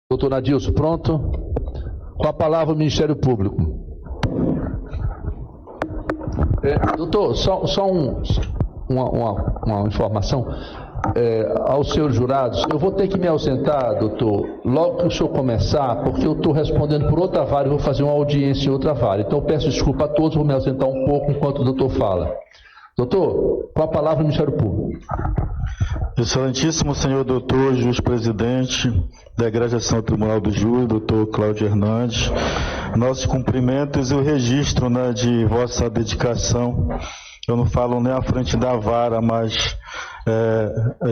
Doutor Nadilson, pronto? Com a palavra o Ministério Público. Doutor, só uma informação. Aos senhores jurados, eu vou ter que me ausentar, doutor, logo que o senhor começar, porque eu estou respondendo por outra vara e vou fazer uma audiência em outra vara. Então eu peço desculpa a todos, vou me ausentar um pouco enquanto o doutor fala. Doutor, com a palavra o Ministério Público. Excelentíssimo senhor doutor, juiz-presidente da Egregiação Tribunal do Júri, doutor Cláudio Hernandes, nossos cumprimentos e o registro, de vossa dedicação. Eu não falo nem à frente da vara, mas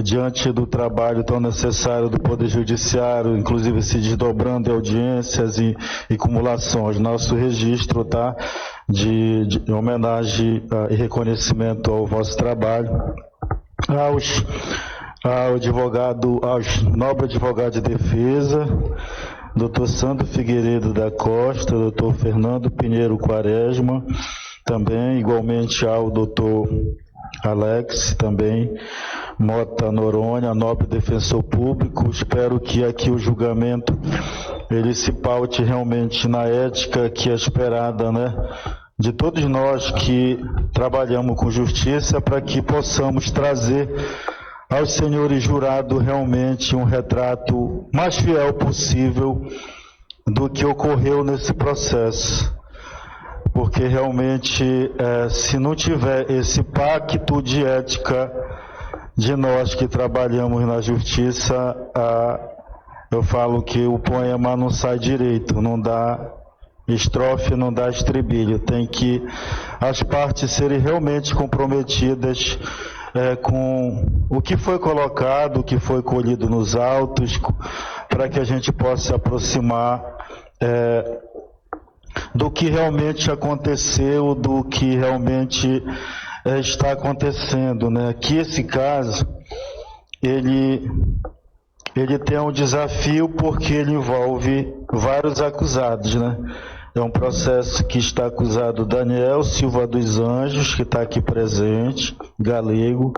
diante do trabalho tão necessário do Poder Judiciário, inclusive se desdobrando em audiências e acumulações, nosso registro, tá, de homenagem e reconhecimento ao vosso trabalho. Aos nobre advogado de defesa, doutor Sandro Figueiredo da Costa, doutor Fernando Pinheiro Quaresma, também igualmente ao doutor Alex, também Mota Noronha, nobre defensor público. Espero que aqui o julgamento ele se paute realmente na ética que é esperada, de todos nós que trabalhamos com justiça, para que possamos trazer aos senhores jurados realmente um retrato mais fiel possível do que ocorreu nesse processo. Porque realmente, se não tiver esse pacto de ética de nós que trabalhamos na justiça, eu falo que o poema não sai direito, não dá estrofe, não dá estribilho. Tem que as partes serem realmente comprometidas com o que foi colocado, o que foi colhido nos autos, para que a gente possa se aproximar do que realmente aconteceu, do que realmente está acontecendo, Que esse caso, ele tem um desafio porque ele envolve vários acusados, É um processo que está acusado Daniel Silva dos Anjos, que está aqui presente, galego,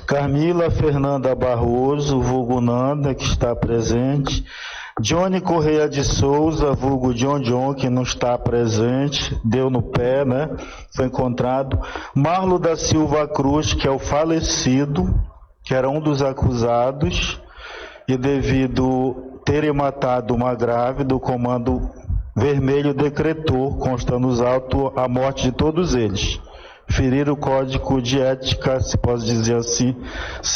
Carmila Fernanda Barroso, vulgo Nanda, que está presente, Johnny Correia de Souza, vulgo John, que não está presente, deu no pé, Foi encontrado. Marlo da Silva Cruz, que é o falecido, que era um dos acusados, e devido terem matado uma grávida, o Comando Vermelho decretou, consta nos autos, a morte de todos eles. Feriram o código de ética, se pode dizer assim,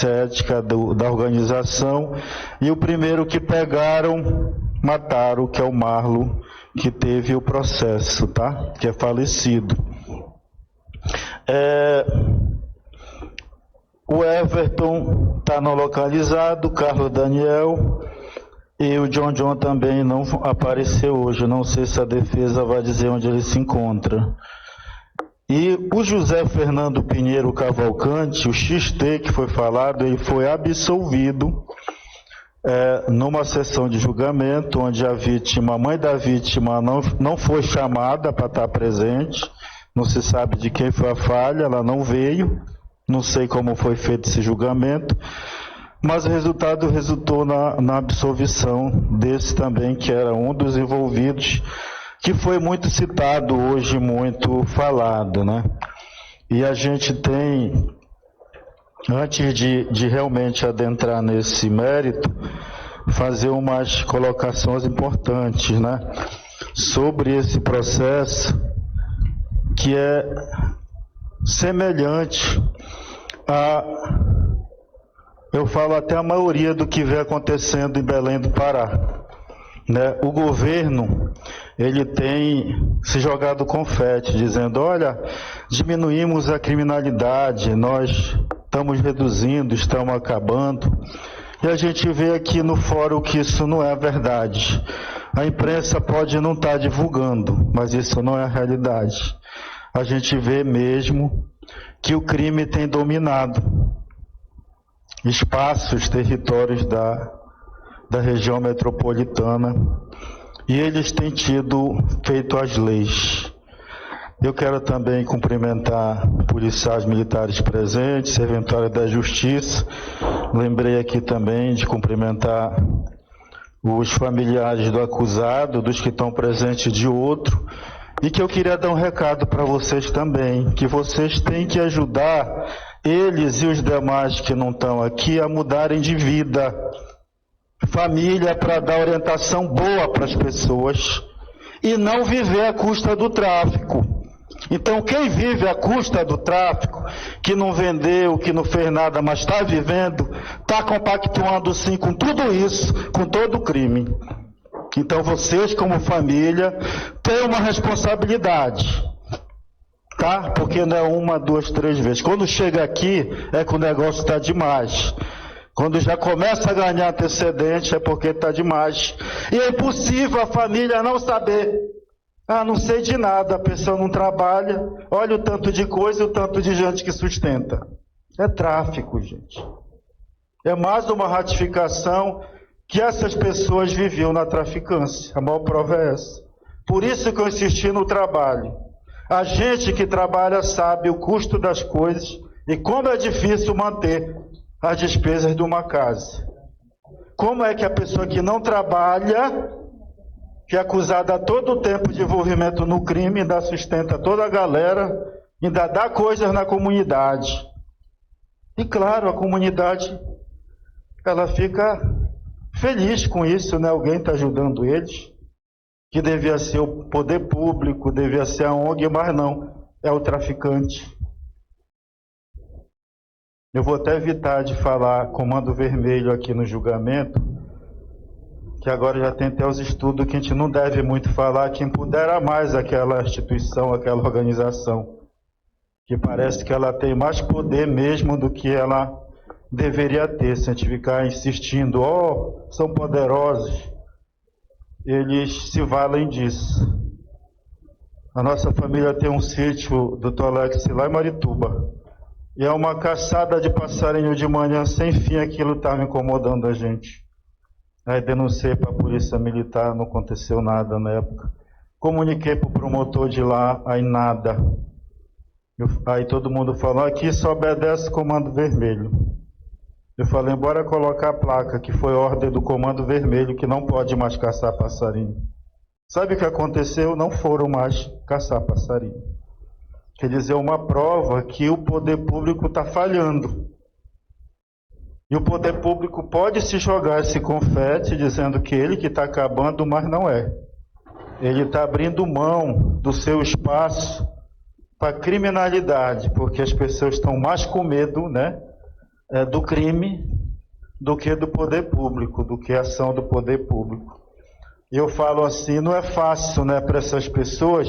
ética da organização. E o primeiro que pegaram, mataram, que é o Marlo, que teve o processo, tá? Que é falecido. O Everton está não localizado, Carlos Daniel... E o John também não apareceu hoje. Não sei se a defesa vai dizer onde ele se encontra. E o José Fernando Pinheiro Cavalcante, o XT que foi falado, ele foi absolvido numa sessão de julgamento, onde a mãe da vítima não foi chamada para estar presente. Não se sabe de quem foi a falha, ela não veio. Não sei como foi feito esse julgamento. Mas o resultado resultou na absolvição desse também, que era um dos envolvidos, que foi muito citado hoje, muito falado, E a gente tem, antes de realmente adentrar nesse mérito, fazer umas colocações importantes, sobre esse processo, que é semelhante a, eu falo até a maioria do que vem acontecendo em Belém do Pará, né? O governo, ele tem se jogado confete, dizendo, olha, diminuímos a criminalidade, nós estamos reduzindo, estamos acabando, e a gente vê aqui no fórum que isso não é verdade. A imprensa pode não estar divulgando, mas isso não é a realidade. A gente vê mesmo que o crime tem dominado espaços, territórios da região metropolitana, e eles têm feito as leis. Eu quero também cumprimentar policiais militares presentes, serventuário da Justiça. Lembrei aqui também de cumprimentar os familiares do acusado, dos que estão presentes de outro, e que eu queria dar um recado para vocês também, que vocês têm que ajudar eles e os demais que não estão aqui a mudarem de vida. Família para dar orientação boa para as pessoas e não viver à custa do tráfico. Então, quem vive à custa do tráfico, que não vendeu, que não fez nada, mas está vivendo, está compactuando sim com tudo isso, com todo o crime. Então, vocês como família têm uma responsabilidade, tá? Porque não é uma, duas, três vezes. Quando chega aqui, é que o negócio está demais. Quando já começa a ganhar antecedente, é porque está demais. E é impossível a família não saber. Ah, não sei de nada, a pessoa não trabalha, olha o tanto de coisa e o tanto de gente que sustenta. É tráfico, gente. É mais uma ratificação que essas pessoas viviam na traficância. A maior prova é essa. Por isso que eu insisti no trabalho. A gente que trabalha sabe o custo das coisas e como é difícil manter as despesas de uma casa. Como é que a pessoa que não trabalha, que é acusada a todo tempo de envolvimento no crime, ainda sustenta toda a galera, ainda dá coisas na comunidade. E claro, a comunidade, ela fica feliz com isso, né? Alguém está ajudando eles, que devia ser o poder público, devia ser a ONG, mas não, é o traficante. Eu vou até evitar de falar Comando Vermelho aqui no julgamento, que agora já tem até os estudos que a gente não deve muito falar, que empodera mais aquela instituição, aquela organização, que parece que ela tem mais poder mesmo do que ela deveria ter. Se a gente ficar insistindo, são poderosos, eles se valem disso. A nossa família tem um sítio do Tolex lá em Marituba, e é uma caçada de passarinho de manhã sem fim, aquilo está me incomodando a gente. Aí denunciei para a polícia militar, não aconteceu nada na época. Comuniquei para o promotor de lá, aí nada. Aí todo mundo falou, aqui só obedece Comando Vermelho. Eu falei, bora colocar a placa, que foi ordem do Comando Vermelho, que não pode mais caçar passarinho. Sabe o que aconteceu? Não foram mais caçar passarinho. Quer dizer, uma prova que o poder público está falhando. E o poder público pode se jogar esse confete, dizendo que ele que está acabando, mas não é. Ele está abrindo mão do seu espaço para a criminalidade, porque as pessoas estão mais com medo, né, do crime do que do poder público, do que a ação do poder público. E eu falo assim, não é fácil, né, para essas pessoas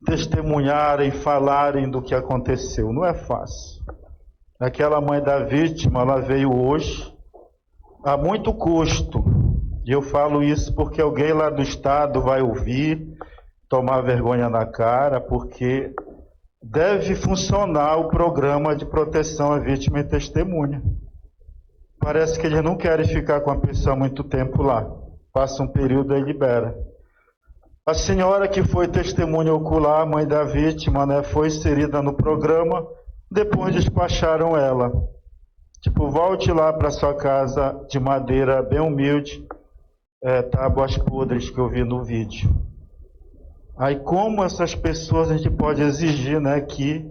testemunharem, falarem do que aconteceu, não é fácil. Aquela mãe da vítima, ela veio hoje a muito custo, e eu falo isso porque alguém lá do estado vai ouvir, tomar vergonha na cara, porque deve funcionar o programa de proteção à vítima e testemunha. Parece que eles não querem ficar com a pessoa muito tempo lá, passa um período e libera. A senhora que foi testemunha ocular, mãe da vítima, né, foi inserida no programa, depois despacharam ela. Tipo, volte lá para sua casa de madeira bem humilde, tábuas podres que eu vi no vídeo. Aí como essas pessoas a gente pode exigir, né, que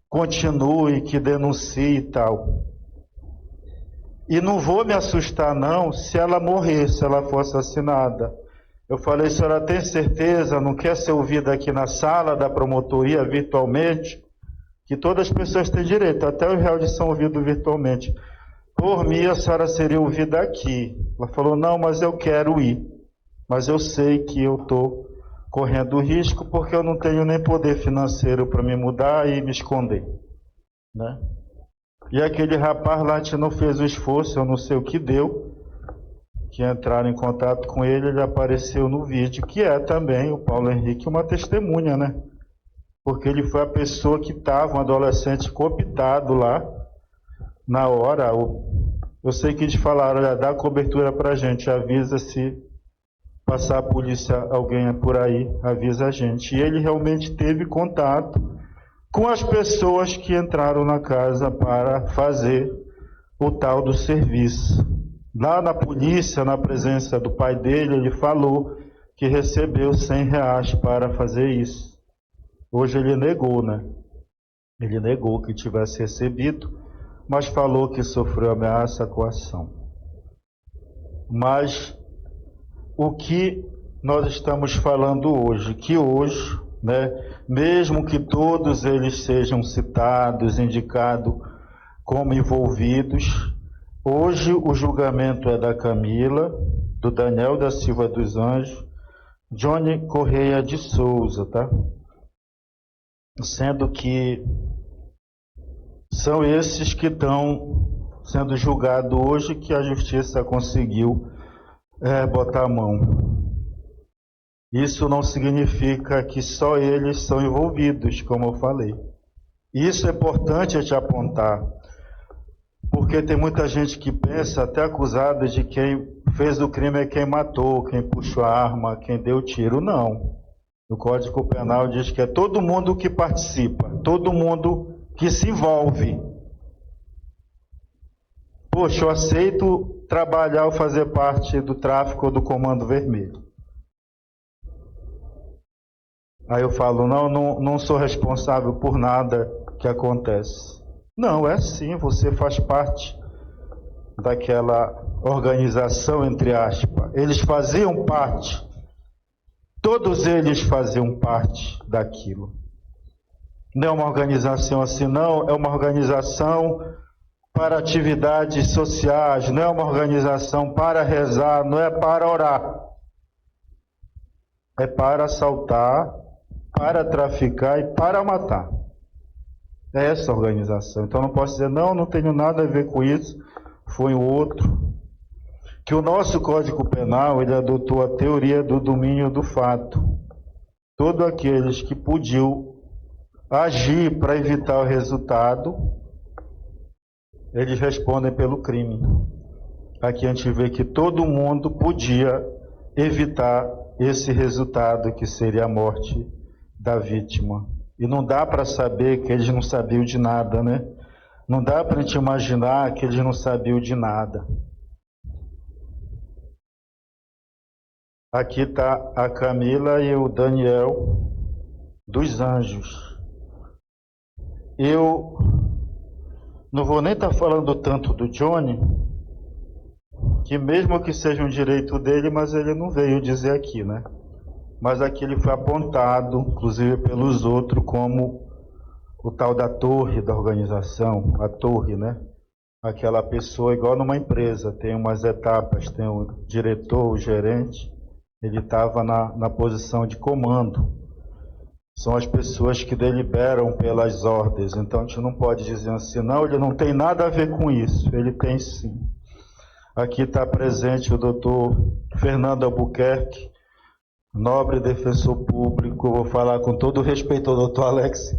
continue, que denuncie e tal. E não vou me assustar não se ela morrer, se ela for assassinada. Eu falei, a senhora tem certeza, não quer ser ouvida aqui na sala da promotoria virtualmente? Que todas as pessoas têm direito, até os réus são ouvidos virtualmente. Por mim, a senhora seria ouvida aqui. Ela falou, não, mas eu quero ir. Mas eu sei que eu estou correndo risco porque eu não tenho nem poder financeiro para me mudar e me esconder, né? E aquele rapaz lá, a gente não fez o esforço, eu não sei o que deu, que entraram em contato com ele, ele apareceu no vídeo, que é também o Paulo Henrique uma testemunha, né? Porque ele foi a pessoa que estava, um adolescente cooptado lá, na hora. Eu sei que eles falaram, olha, dá cobertura para a gente, avisa se passar a polícia, alguém por aí, avisa a gente. E ele realmente teve contato com as pessoas que entraram na casa para fazer o tal do serviço. Lá na polícia, na presença do pai dele, ele falou que recebeu R$100 para fazer isso. Hoje ele negou, né? Ele negou que tivesse recebido, mas falou que sofreu ameaça, coação. Mas o que nós estamos falando hoje, que hoje, né, mesmo que todos eles sejam citados, indicados como envolvidos, hoje o julgamento é da Camila, do Daniel da Silva dos Anjos, Johnny Correia de Souza, tá? Sendo que são esses que estão sendo julgados hoje, que a justiça conseguiu botar a mão. Isso não significa que só eles são envolvidos, como eu falei. Isso é importante a te apontar, porque tem muita gente que pensa, até acusada, de quem fez o crime é quem matou, quem puxou a arma, quem deu o tiro. Não. O Código Penal diz que é todo mundo que participa, todo mundo que se envolve. Poxa, eu aceito trabalhar ou fazer parte do tráfico ou do Comando Vermelho. Aí eu falo, não sou responsável por nada que acontece. Não, é sim, você faz parte daquela organização, entre aspas. Eles faziam parte, todos eles faziam parte daquilo. Não é uma organização assim, não, é uma organização para atividades sociais, não é uma organização para rezar, não é para orar. É para assaltar, para traficar e para matar. É essa organização. Então não posso dizer, não tenho nada a ver com isso, foi o outro. Que o nosso Código Penal, ele adotou a teoria do domínio do fato. Todos aqueles que podiam agir para evitar o resultado, eles respondem pelo crime. Aqui a gente vê que todo mundo podia evitar esse resultado, que seria a morte da vítima. E não dá para saber que eles não sabiam de nada, né? Não dá para a gente imaginar que eles não sabiam de nada. Aqui está a Camila e o Daniel dos Anjos. Eu não vou nem estar falando tanto do Johnny, que mesmo que seja um direito dele, mas ele não veio dizer aqui, né? Mas aqui ele foi apontado, inclusive pelos outros, como o tal da torre da organização, a torre, né? Aquela pessoa igual numa empresa, tem umas etapas, tem o diretor, o gerente, ele estava na posição de comando. São as pessoas que deliberam pelas ordens, então a gente não pode dizer assim, não, ele não tem nada a ver com isso, ele tem sim. Aqui está presente o doutor Fernando Albuquerque, nobre defensor público, vou falar com todo respeito ao doutor Alex,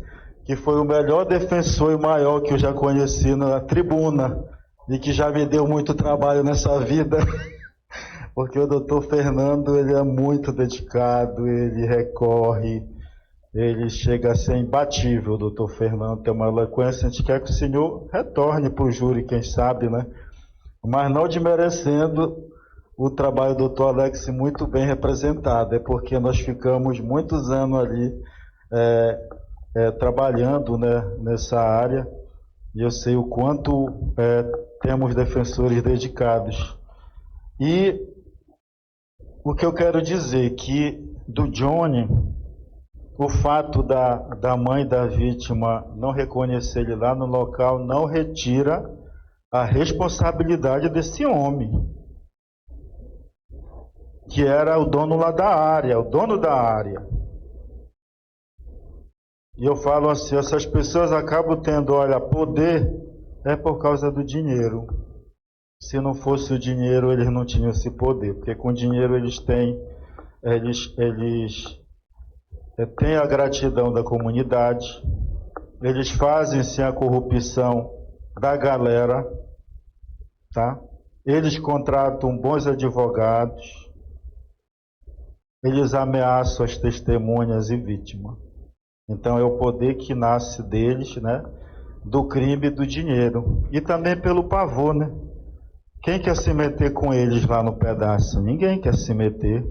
que foi o melhor defensor e maior que eu já conheci na tribuna, e que já me deu muito trabalho nessa vida, porque o doutor Fernando, ele é muito dedicado, ele recorre, ele chega a ser imbatível. O doutor Fernando tem uma eloquência, a gente quer que o senhor retorne para o júri, quem sabe, né? Mas não desmerecendo o trabalho do doutor Alex, muito bem representado, é porque nós ficamos muitos anos ali trabalhando, né, nessa área, e eu sei o quanto temos defensores dedicados. E O que eu quero dizer que do Johnny, o fato da mãe da vítima não reconhecer ele lá no local não retira a responsabilidade desse homem, que era o dono lá da área, o dono da área. E eu falo assim, essas pessoas acabam tendo, olha, poder é por causa do dinheiro. Se não fosse o dinheiro, eles não tinham esse poder, porque com dinheiro eles têm a gratidão da comunidade, eles fazem sem a corrupção da galera, tá? Eles contratam bons advogados, eles ameaçam as testemunhas e vítimas. Então é o poder que nasce deles, né? Do crime e do dinheiro. E também pelo pavor, né? Quem quer se meter com eles lá no pedaço? Ninguém quer se meter.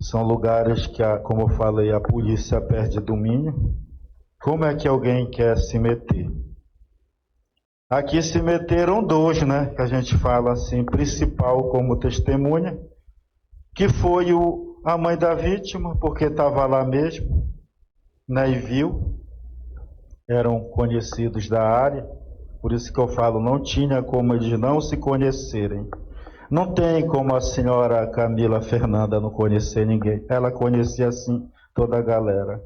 São lugares que, como eu falei, a polícia perde domínio. Como é que alguém quer se meter? Aqui se meteram dois, né? Que a gente fala assim, principal como testemunha, que foi a mãe da vítima, porque estava lá mesmo, né? E viu, eram conhecidos da área, por isso que eu falo, não tinha como eles não se conhecerem. Não tem como a senhora Camila Fernanda não conhecer ninguém. Ela conhecia, assim, toda a galera.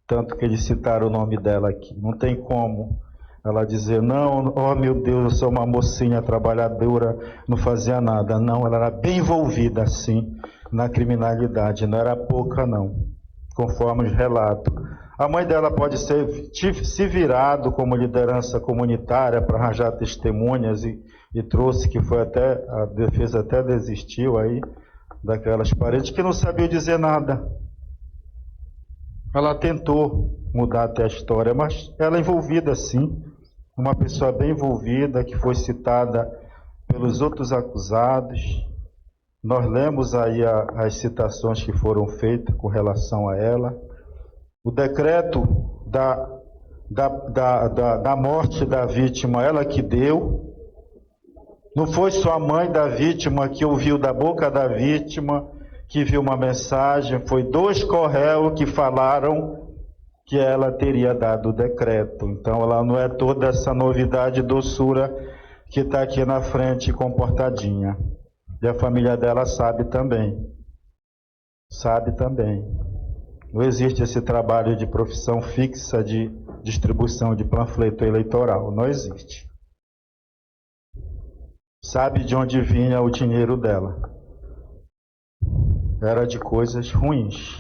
Tanto que eles citaram o nome dela aqui. Não tem como ela dizer, não, oh meu Deus, eu sou uma mocinha trabalhadora, não fazia nada. Não, ela era bem envolvida, assim, na criminalidade. Não era pouca, não, conforme os relatos. A mãe dela pode ser se virado como liderança comunitária para arranjar testemunhas e trouxe, que foi até, a defesa até desistiu aí, daquelas paredes, que não sabia dizer nada. Ela tentou mudar até a história, mas ela é envolvida sim, uma pessoa bem envolvida, que foi citada pelos outros acusados. Nós lemos aí as citações que foram feitas com relação a ela. O decreto da morte da vítima, ela que deu. Não foi só a mãe da vítima que ouviu da boca da vítima, que viu uma mensagem, foi 2 correios que falaram que ela teria dado o decreto. Então ela não é toda essa novidade e doçura que está aqui na frente comportadinha. E a família dela sabe também. Sabe também. Não existe esse trabalho de profissão fixa de distribuição de panfleto eleitoral. Não existe. Sabe de onde vinha o dinheiro dela. Era de coisas ruins.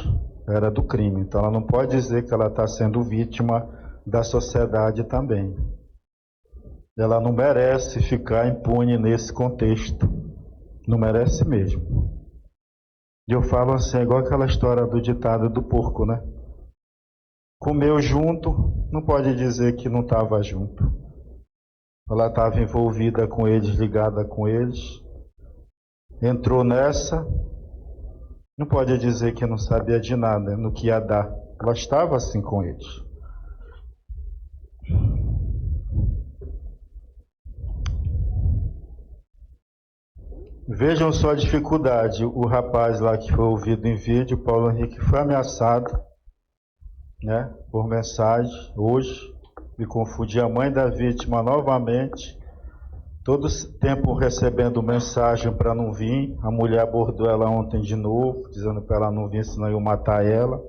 Era do crime. Então ela não pode dizer que ela está sendo vítima da sociedade também. Ela não merece ficar impune nesse contexto. Não merece mesmo. E eu falo assim, é igual aquela história do ditado do porco, né? Comeu junto, não pode dizer que não estava junto. Ela estava envolvida com eles, ligada com eles. Entrou nessa, não pode dizer que não sabia de nada, no que ia dar. Ela estava assim com eles. Vejam só a dificuldade. O rapaz lá que foi ouvido em vídeo, Paulo Henrique, foi ameaçado, né, por mensagem hoje. Me confundi a mãe da vítima novamente. Todo tempo recebendo mensagem para não vir. A mulher abordou ela ontem de novo, dizendo para ela não vir, senão eu matar ela.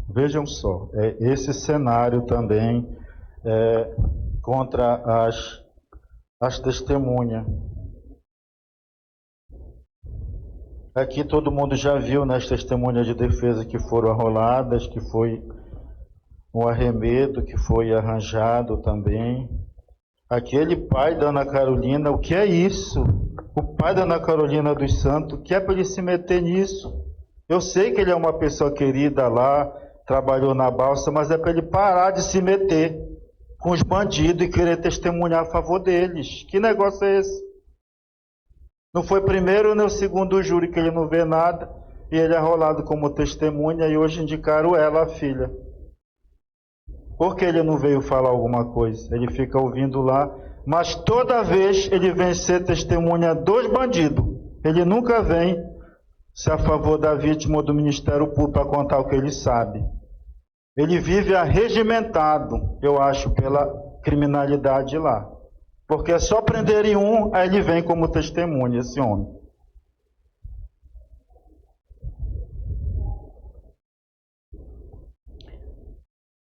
Vejam só, esse cenário também contra as testemunhas. Aqui todo mundo já viu nas testemunhas de defesa que foram arroladas, que foi um arremedo, que foi arranjado também. Aquele pai da Ana Carolina, o que é isso? O pai da Ana Carolina dos Santos, o que é para ele se meter nisso? Eu sei que ele é uma pessoa querida lá, trabalhou na balsa, mas é para ele parar de se meter com os bandidos e querer testemunhar a favor deles. Que negócio é esse? Não foi primeiro nem o segundo júri que ele não vê nada, e ele é arrolado como testemunha, e hoje indicaram ela, a filha. Por que ele não veio falar alguma coisa? Ele fica ouvindo lá, mas toda vez ele vem ser testemunha dos bandidos. Ele nunca vem se a favor da vítima ou do Ministério Público para contar o que ele sabe. Ele vive arregimentado, eu acho, pela criminalidade lá. Porque é só prenderem um, aí ele vem como testemunha, esse homem.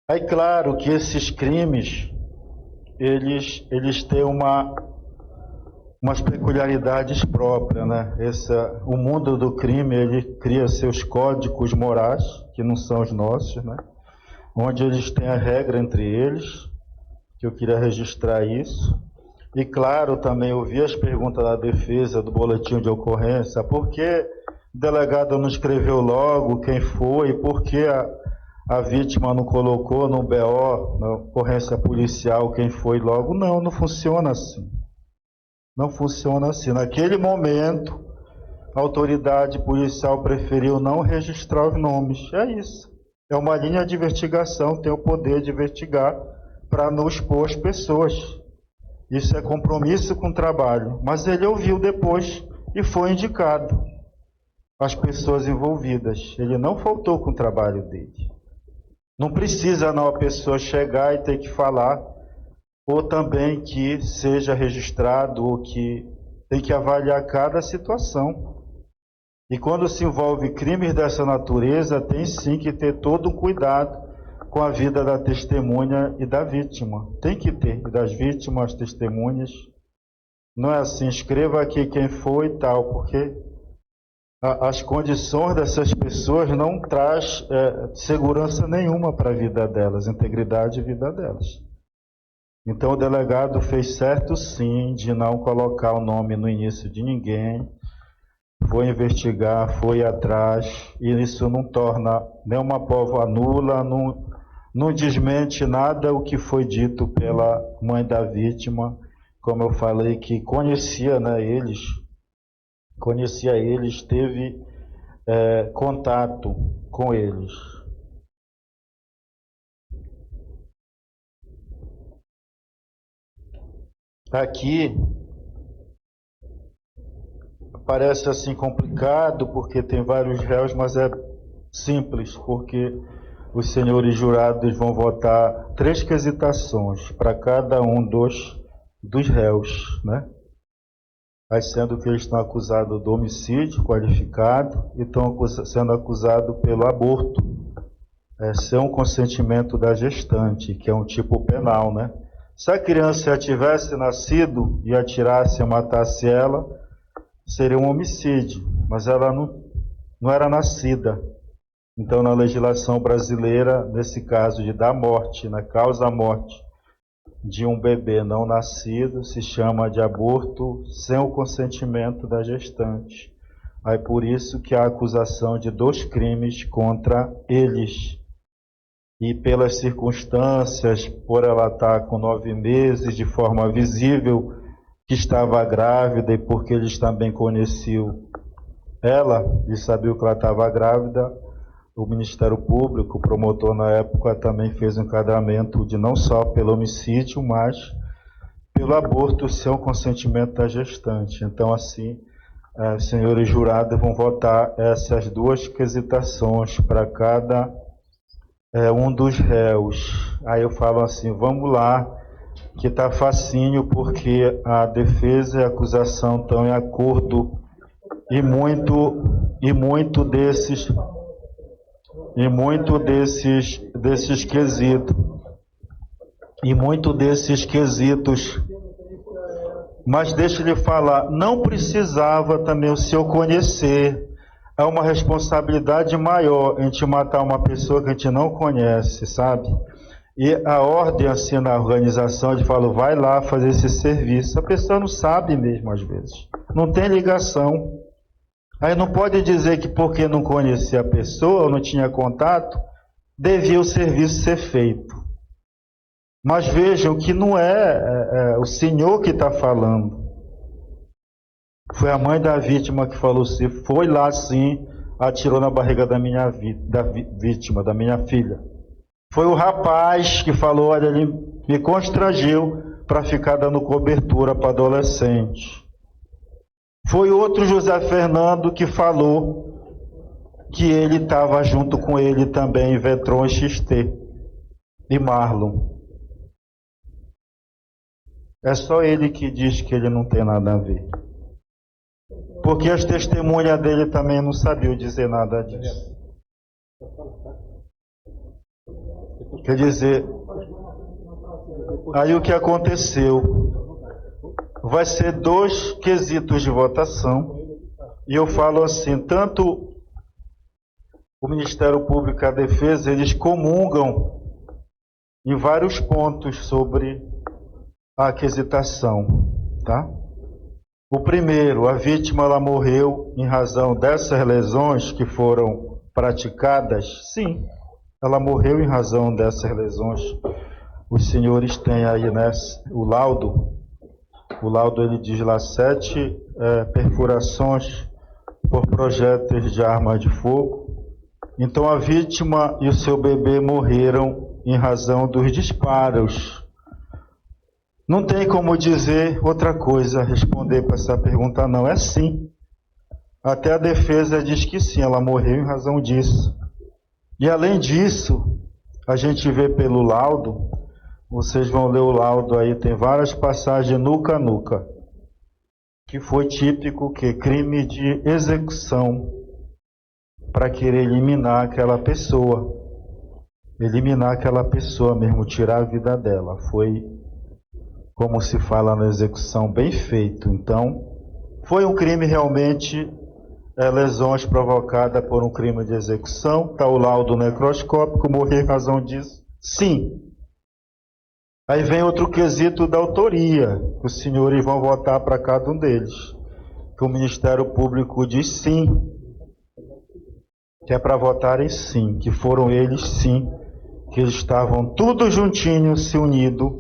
É claro que esses crimes, eles têm umas peculiaridades próprias, né? O mundo do crime, ele cria seus códigos morais, que não são os nossos, né? Onde eles têm a regra entre eles, que eu queria registrar isso. E claro, também ouvi as perguntas da defesa do boletim de ocorrência, por que o delegado não escreveu logo quem foi, por que a vítima não colocou no BO, na ocorrência policial, quem foi logo? Não funciona assim. Não funciona assim. Naquele momento, a autoridade policial preferiu não registrar os nomes. É isso. É uma linha de investigação, tem o poder de investigar para não expor as pessoas. Isso é compromisso com o trabalho. Mas ele ouviu depois e foi indicado as pessoas envolvidas. Ele não faltou com o trabalho dele. Não precisa não a pessoa chegar e ter que falar, ou também que seja registrado, ou que tem que avaliar cada situação. E quando se envolve crimes dessa natureza, tem sim que ter todo um cuidado com a vida da testemunha e da vítima. Tem que ter, e das vítimas, testemunhas. Não é assim, escreva aqui quem foi e tal, porque as condições dessas pessoas não traz segurança nenhuma para a vida delas, integridade e vida delas. Então o delegado fez certo sim de não colocar o nome no início de ninguém, foi investigar, foi atrás, e isso não torna nenhuma prova nula, não desmente nada o que foi dito pela mãe da vítima, como eu falei, que conhecia, né, eles, teve contato com eles. Aqui parece assim complicado, porque tem vários réus, mas é simples, porque os senhores jurados vão votar 3 quesitações para cada um dos réus, né? Aí sendo que eles estão acusados do homicídio qualificado e estão sendo acusados pelo aborto, sem um consentimento da gestante, que é um tipo penal, né? Se a criança já tivesse nascido e atirasse e matasse ela, seria um homicídio, mas ela não era nascida. Então, na legislação brasileira, nesse caso de dar morte, na causa morte de um bebê não nascido, se chama de aborto sem o consentimento da gestante. Aí por isso que há acusação de 2 crimes contra eles. E pelas circunstâncias, por ela estar com 9 meses, de forma visível, que estava grávida, e porque eles também conheciam ela, e sabiam que ela estava grávida, o Ministério Público, o promotor na época, também fez um enquadramento de não só pelo homicídio, mas pelo aborto sem o consentimento da gestante. Então, assim, os senhores jurados vão votar essas 2 quesitações para cada um dos réus. Aí eu falo assim, vamos lá, que está facinho, porque a defesa e a acusação estão em acordo, e muito desses quesitos. Mas deixa ele falar, não precisava também o senhor conhecer. É uma responsabilidade maior a gente matar uma pessoa que a gente não conhece, sabe? E a ordem assim na organização, de falar, vai lá fazer esse serviço. A pessoa não sabe mesmo às vezes, não tem ligação. Aí não pode dizer que porque não conhecia a pessoa, ou não tinha contato, devia o serviço ser feito. Mas vejam que não é o senhor que está falando. Foi a mãe da vítima que falou assim, foi lá sim, atirou na barriga da vítima, da minha filha. Foi o rapaz que falou, olha, ele me constrangiu para ficar dando cobertura para adolescente. Foi outro José Fernando que falou que ele estava junto com ele também, Vetron e XT e Marlon. É só ele que diz que ele não tem nada a ver. Porque as testemunhas dele também não sabiam dizer nada disso. Quer dizer, aí o que aconteceu? Vai ser 2 quesitos de votação. E eu falo assim, tanto o Ministério Público e a Defesa, eles comungam em vários pontos sobre a aquisitação, tá? O primeiro, a vítima ela morreu em razão dessas lesões que foram praticadas? Sim, ela morreu em razão dessas lesões. Os senhores têm aí, né, o laudo. O laudo ele diz lá 7 perfurações por projéteis de arma de fogo. Então a vítima e o seu bebê morreram em razão dos disparos. Não tem como dizer outra coisa, responder para essa pergunta não. É sim. Até a defesa diz que sim, ela morreu em razão disso. E além disso, a gente vê pelo laudo, vocês vão ler o laudo aí, tem várias passagens nuca a nuca, que foi típico que crime de execução para querer eliminar aquela pessoa mesmo, tirar a vida dela. Foi, como se fala na execução, bem feito. Então, foi um crime realmente, lesões provocadas por um crime de execução. Está o laudo necroscópico, morrer em razão disso? Sim. Aí vem outro quesito da autoria, que os senhores vão votar para cada um deles. Que o Ministério Público diz sim, que é para votarem sim, que foram eles sim, que eles estavam tudo juntinho, se unido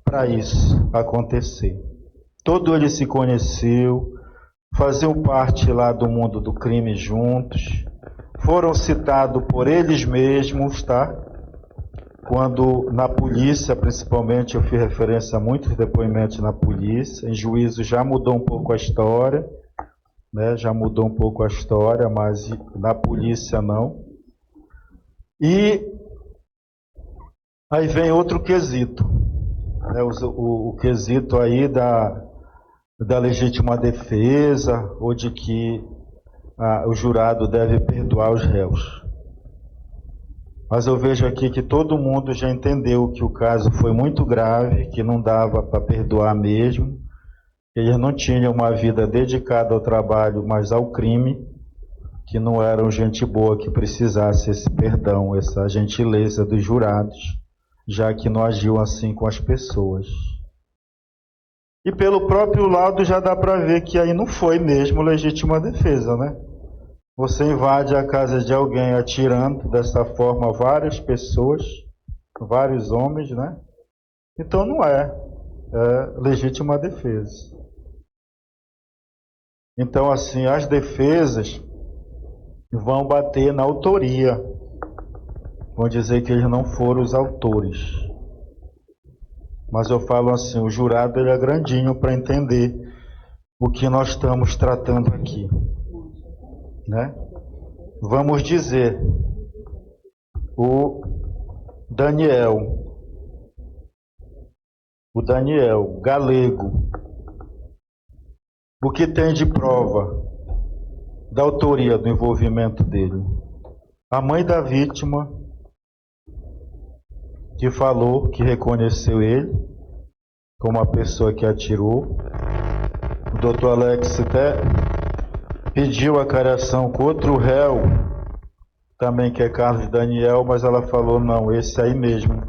para isso acontecer. Todo ele se conheceu, faziam parte lá do mundo do crime juntos, foram citados por eles mesmos, tá? Quando na polícia, principalmente, eu fiz referência a muitos depoimentos na polícia, em juízo já mudou um pouco a história, né? Já mudou um pouco a história, mas na polícia não. E aí vem outro quesito, né? O quesito aí da legítima defesa, ou de que o jurado deve perdoar os réus. Mas eu vejo aqui que todo mundo já entendeu que o caso foi muito grave, que não dava para perdoar mesmo. Eles não tinham uma vida dedicada ao trabalho, mas ao crime, que não eram gente boa que precisasse esse perdão, essa gentileza dos jurados, já que não agiu assim com as pessoas. E pelo próprio laudo já dá para ver que aí não foi mesmo legítima defesa, né? Você invade a casa de alguém atirando dessa forma várias pessoas, vários homens, né? Então não é legítima defesa. Então assim, as defesas vão bater na autoria, vão dizer que eles não foram os autores. Mas eu falo assim, o jurado ele é grandinho para entender o que nós estamos tratando aqui. Né? Vamos dizer, o Daniel Galego, o que tem de prova da autoria do envolvimento dele? A mãe da vítima, que falou, que reconheceu ele como a pessoa que atirou. O doutor Alex até pediu a cariação com outro réu, também que é Carlos Daniel, mas ela falou, não, esse aí mesmo,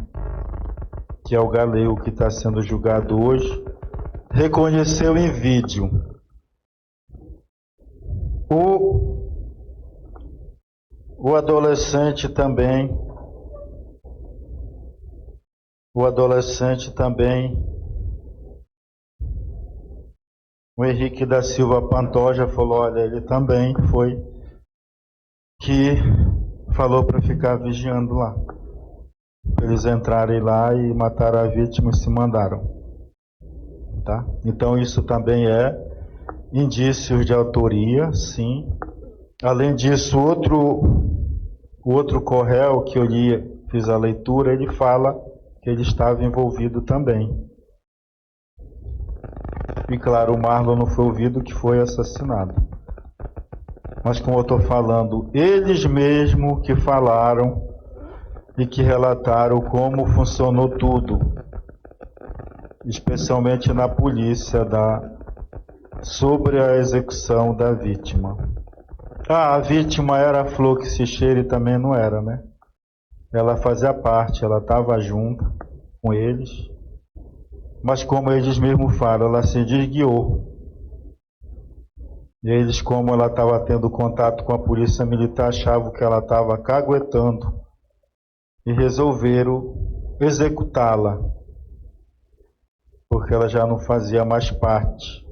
que é o Galego que está sendo julgado hoje, reconheceu em vídeo. O adolescente também, o Henrique da Silva Pantoja falou, olha, ele também foi que falou para ficar vigiando lá. Eles entrarem lá e mataram a vítima e se mandaram. Tá? Então isso também é indícios de autoria, sim. Além disso, o outro córrego que eu li, fiz a leitura, ele fala que ele estava envolvido também. E claro, o Marlon não foi ouvido, que foi assassinado. Mas como eu estou falando, eles mesmos que falaram e que relataram como funcionou tudo, especialmente na polícia, sobre a execução da vítima. A vítima era a Flor que se cheira e também não era, né? Ela fazia parte, ela estava junto com eles, mas como eles mesmos falam, ela se desguiou. E eles, como ela estava tendo contato com a polícia militar, achavam que ela estava caguetando e resolveram executá-la, porque ela já não fazia mais parte.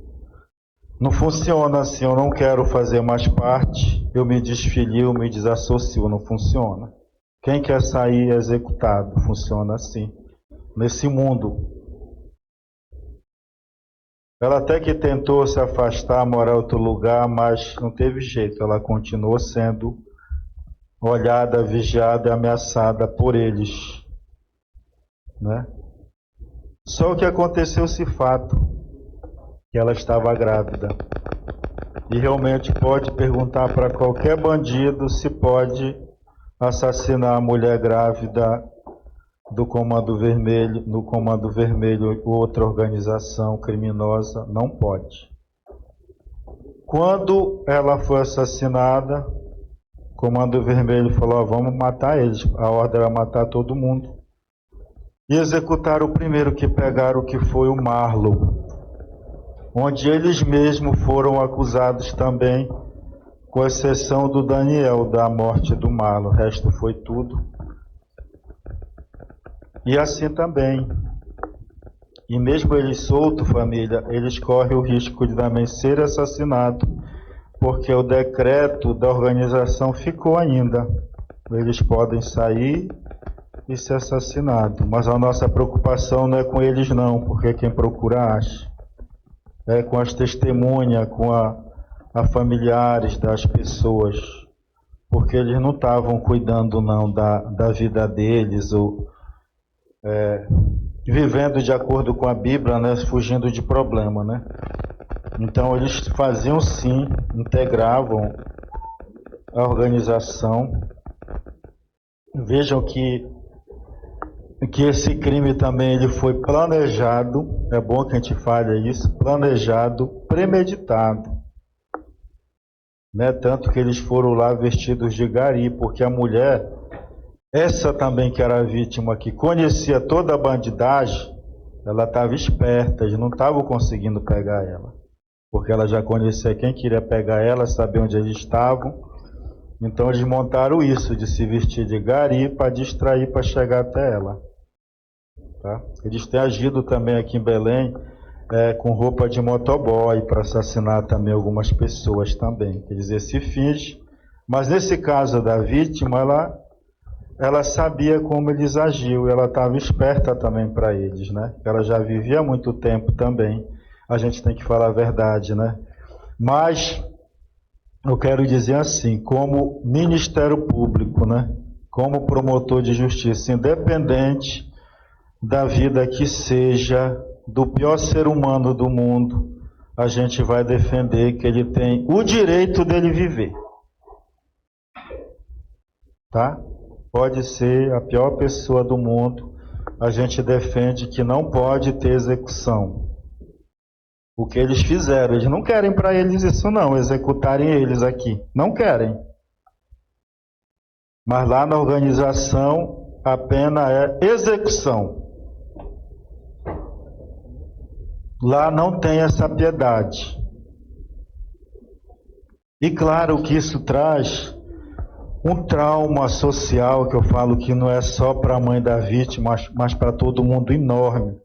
Não funciona assim, eu não quero fazer mais parte, eu me desfilio, me desassocio, não funciona. Quem quer sair é executado, funciona assim, nesse mundo. Ela até que tentou se afastar, morar em outro lugar, mas não teve jeito, ela continuou sendo olhada, vigiada e ameaçada por eles, né? Só o que aconteceu esse fato, que ela estava grávida. E realmente pode perguntar para qualquer bandido se pode assassinar a mulher grávida do Comando Vermelho, no Comando Vermelho, outra organização criminosa, não pode. Quando ela foi assassinada, o Comando Vermelho falou: vamos matar eles. A ordem era matar todo mundo. E executaram o primeiro que pegaram, que foi o Marlon, onde eles mesmos foram acusados também, com exceção do Daniel, da morte do Marlon. O resto foi tudo. E assim também. E mesmo eles soltos, família, eles correm o risco de também ser assassinados, porque o decreto da organização ficou ainda. Eles podem sair e ser assassinados. Mas a nossa preocupação não é com eles não, porque quem procura acha. É com as testemunhas, com a familiares das pessoas, porque eles não estavam cuidando não da vida deles, ou vivendo de acordo com a Bíblia, né, fugindo de problema, né? Então eles faziam sim, integravam a organização. Vejam que esse crime também ele foi planejado, é bom que a gente fale isso, planejado, premeditado, né? Tanto que eles foram lá vestidos de gari, porque a mulher, essa também que era a vítima, que conhecia toda a bandidagem, ela estava esperta, eles não estavam conseguindo pegar ela, porque ela já conhecia quem queria pegar ela, sabia onde eles estavam. Então eles montaram isso, de se vestir de gari para distrair, para chegar até ela. Tá? Eles têm agido também aqui em Belém com roupa de motoboy, para assassinar também algumas pessoas também. Quer dizer, se finge. Mas nesse caso da vítima, ela sabia como eles agiam, e ela estava esperta também para eles, né? Ela já vivia há muito tempo também. A gente tem que falar a verdade, né? Mas eu quero dizer assim, como Ministério Público, né? Como promotor de justiça, independente da vida que seja, do pior ser humano do mundo, a gente vai defender que ele tem o direito dele viver. Tá? Pode ser a pior pessoa do mundo, a gente defende que não pode ter execução. O que eles fizeram, eles não querem para eles isso não, executarem eles aqui, não querem. Mas lá na organização a pena é execução. Lá não tem essa piedade. E claro que isso traz um trauma social, que eu falo que não é só para a mãe da vítima, mas para todo mundo enorme.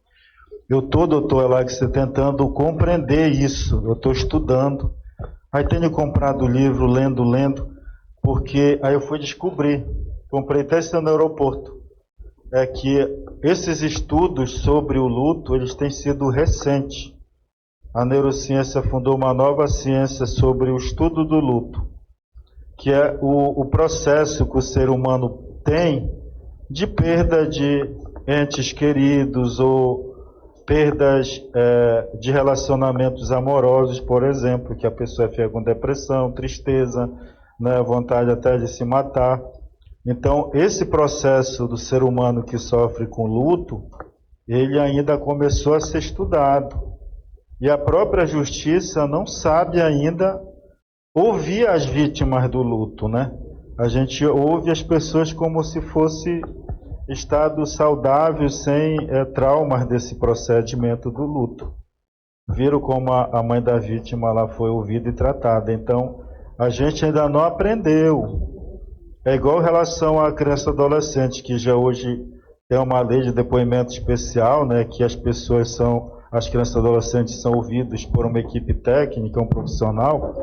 Eu estou, doutor Alex, tentando compreender isso, eu estou estudando. Aí tenho comprado o livro, lendo, porque aí eu fui descobrir, comprei até esse no aeroporto, que esses estudos sobre o luto, eles têm sido recentes. A neurociência fundou uma nova ciência sobre o estudo do luto. que é o processo que o ser humano tem de perda de entes queridos ou perdas de relacionamentos amorosos, por exemplo, que a pessoa fica com depressão, tristeza, né, vontade até de se matar. Então, esse processo do ser humano que sofre com luto, ele ainda começou a ser estudado. E a própria justiça não sabe ainda ouvir as vítimas do luto, né? A gente ouve as pessoas como se fosse estado saudável, sem traumas desse procedimento do luto. Viram como a mãe da vítima lá foi ouvida e tratada. Então, a gente ainda não aprendeu. É igual em relação à criança e adolescente, que já hoje tem uma lei de depoimento especial, né, que as crianças e adolescentes são ouvidas por uma equipe técnica, um profissional.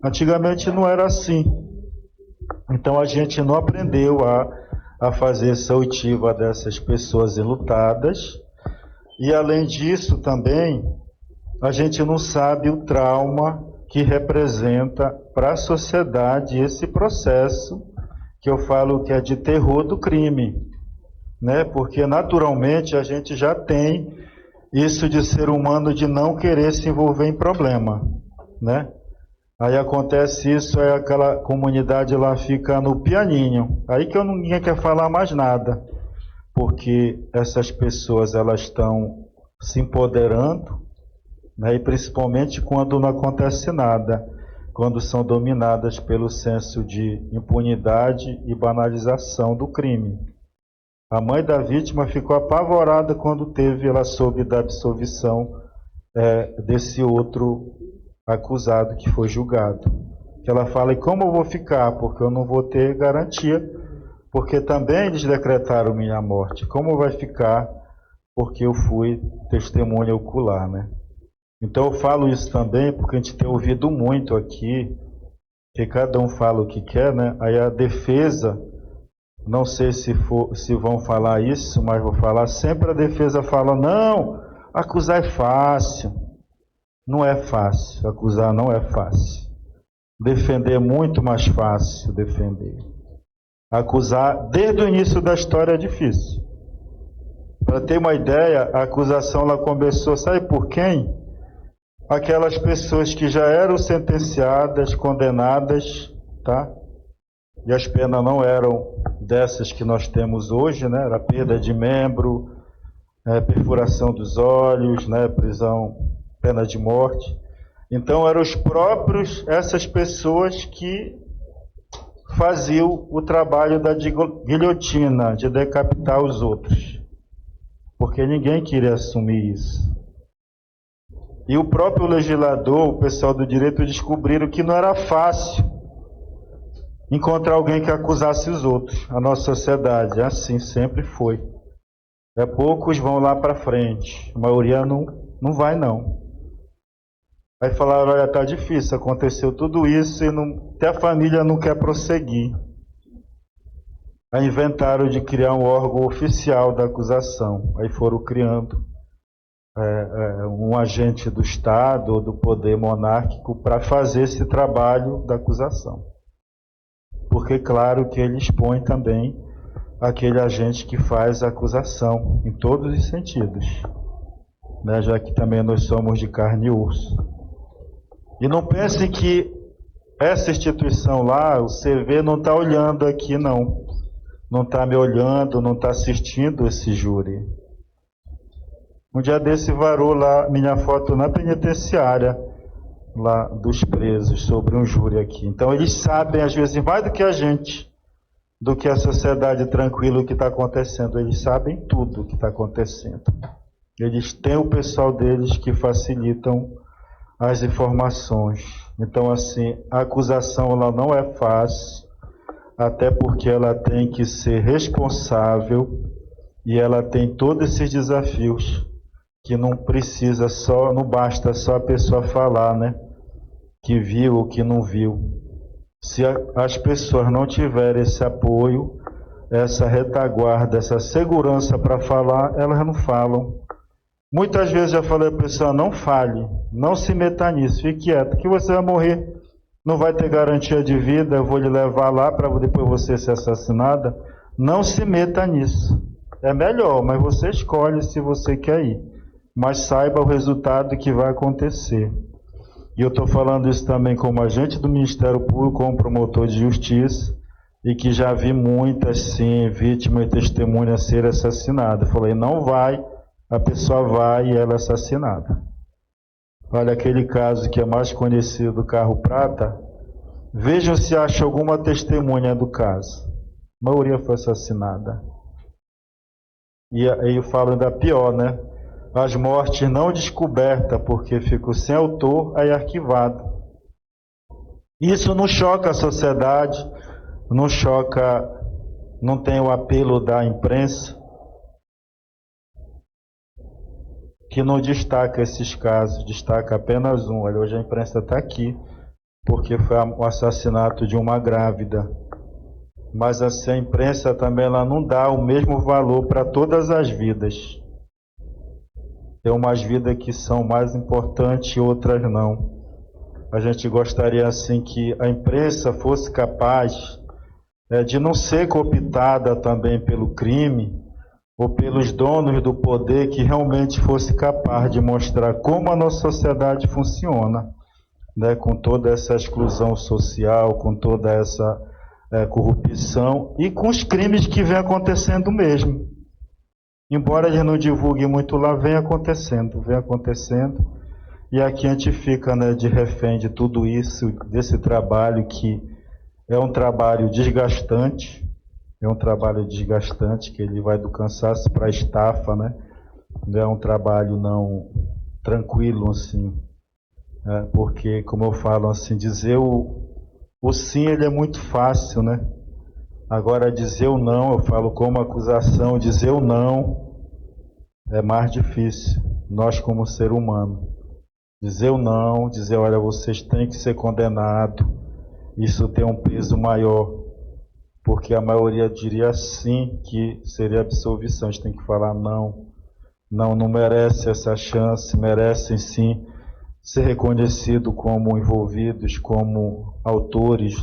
Antigamente não era assim. Então a gente não aprendeu a fazer essa oitiva dessas pessoas enlutadas. E além disso também, a gente não sabe o trauma que representa para a sociedade esse processo que eu falo que é de terror do crime, né? Porque naturalmente a gente já tem isso de ser humano de não querer se envolver em problema, né? Aí acontece isso, aí aquela comunidade lá fica no pianinho, aí que ninguém quer falar mais nada, porque essas pessoas elas estão se empoderando, né? E principalmente quando não acontece nada, quando são dominadas pelo senso de impunidade e banalização do crime. A mãe da vítima ficou apavorada quando ela soube da absolvição desse outro acusado que foi julgado. Ela fala, e como eu vou ficar? Porque eu não vou ter garantia, porque também eles decretaram minha morte. Como vai ficar? Porque eu fui testemunha ocular, né? Então eu falo isso também porque a gente tem ouvido muito aqui, que cada um fala o que quer, né? Aí a defesa, não sei se vão falar isso, mas vou falar, sempre a defesa fala, não, acusar é fácil. Não é fácil, acusar não é fácil. Defender é muito mais fácil, defender. Acusar, desde o início da história é difícil. Para ter uma ideia, a acusação ela começou, sabe por quem? Aquelas pessoas que já eram sentenciadas, condenadas, tá? E as penas não eram dessas que nós temos hoje, né? Era perda de membro, perfuração dos olhos, né? Prisão, pena de morte. Então eram essas pessoas que faziam o trabalho da guilhotina, de decapitar os outros. Porque ninguém queria assumir isso. E o próprio legislador, o pessoal do direito, descobriram que não era fácil encontrar alguém que acusasse os outros. A nossa sociedade, assim sempre foi. Poucos vão lá para frente, a maioria não vai não. Aí falaram, olha, tá difícil, aconteceu tudo isso e até a família não quer prosseguir. Aí inventaram de criar um órgão oficial da acusação. Aí foram criando um agente do Estado ou do poder monárquico para fazer esse trabalho da acusação. Porque, claro, que ele expõe também aquele agente que faz a acusação, em todos os sentidos, né? Já que também nós somos de carne e osso. E não pense que essa instituição lá, o CV, não está olhando aqui, não. Não está me olhando, não está assistindo esse júri. Um dia desse varou lá minha foto na penitenciária, lá dos presos, sobre um júri aqui. Então eles sabem, às vezes, mais do que a gente, do que a sociedade tranquila, o que está acontecendo. Eles sabem tudo o que está acontecendo. Eles têm o pessoal deles que facilitam as informações. Então, assim, a acusação ela não é fácil, até porque ela tem que ser responsável e ela tem todos esses desafios que não basta só a pessoa falar, né? Que viu ou que não viu. Se as pessoas não tiverem esse apoio, essa retaguarda, essa segurança para falar, elas não falam. Muitas vezes já falei à pessoa, não fale, não se meta nisso, fique quieto, que você vai morrer não vai ter garantia de vida, eu vou lhe levar lá para depois você ser assassinada. Não se meta nisso. É melhor, mas você escolhe se você quer ir. Mas saiba o resultado que vai acontecer. E eu estou falando isso também como agente do Ministério Público, como promotor de justiça, e que já vi muitas, sim, vítimas e testemunhas serem assassinadas. Falei, não vai, a pessoa vai e ela é assassinada. Olha aquele caso que é mais conhecido do carro prata. Vejam se acha alguma testemunha do caso. A maioria foi assassinada. E aí eu falo ainda pior, né? As mortes não descobertas, porque ficou sem autor, aí arquivado. Isso não choca a sociedade, não choca, não tem o apelo da imprensa, que não destaca esses casos, destaca apenas um. Olha, hoje a imprensa está aqui, porque foi o assassinato de uma grávida. Mas assim, a imprensa também ela não dá o mesmo valor para todas as vidas. Tem umas vidas que são mais importantes e outras não. A gente gostaria assim que a imprensa fosse capaz de não ser cooptada também pelo crime, ou pelos donos do poder, que realmente fosse capaz de mostrar como a nossa sociedade funciona, né, com toda essa exclusão social, com toda essa corrupção e com os crimes que vem acontecendo mesmo. Embora eles não divulguem muito lá, vem acontecendo. E aqui a gente fica, né, de refém de tudo isso, desse trabalho que é um trabalho desgastante. Que ele vai do cansaço para a estafa, né? Não é um trabalho não tranquilo, assim. Porque, como eu falo, assim, dizer o sim, ele é muito fácil, né? Agora, dizer o não, eu falo como acusação, dizer o não é mais difícil. Nós, como ser humano. Dizer o não, dizer, olha, vocês têm que ser condenados. Isso tem um peso maior. Porque a maioria diria sim, que seria absolvição. A gente tem que falar não. Não merece essa chance, merecem sim ser reconhecidos como envolvidos, como autores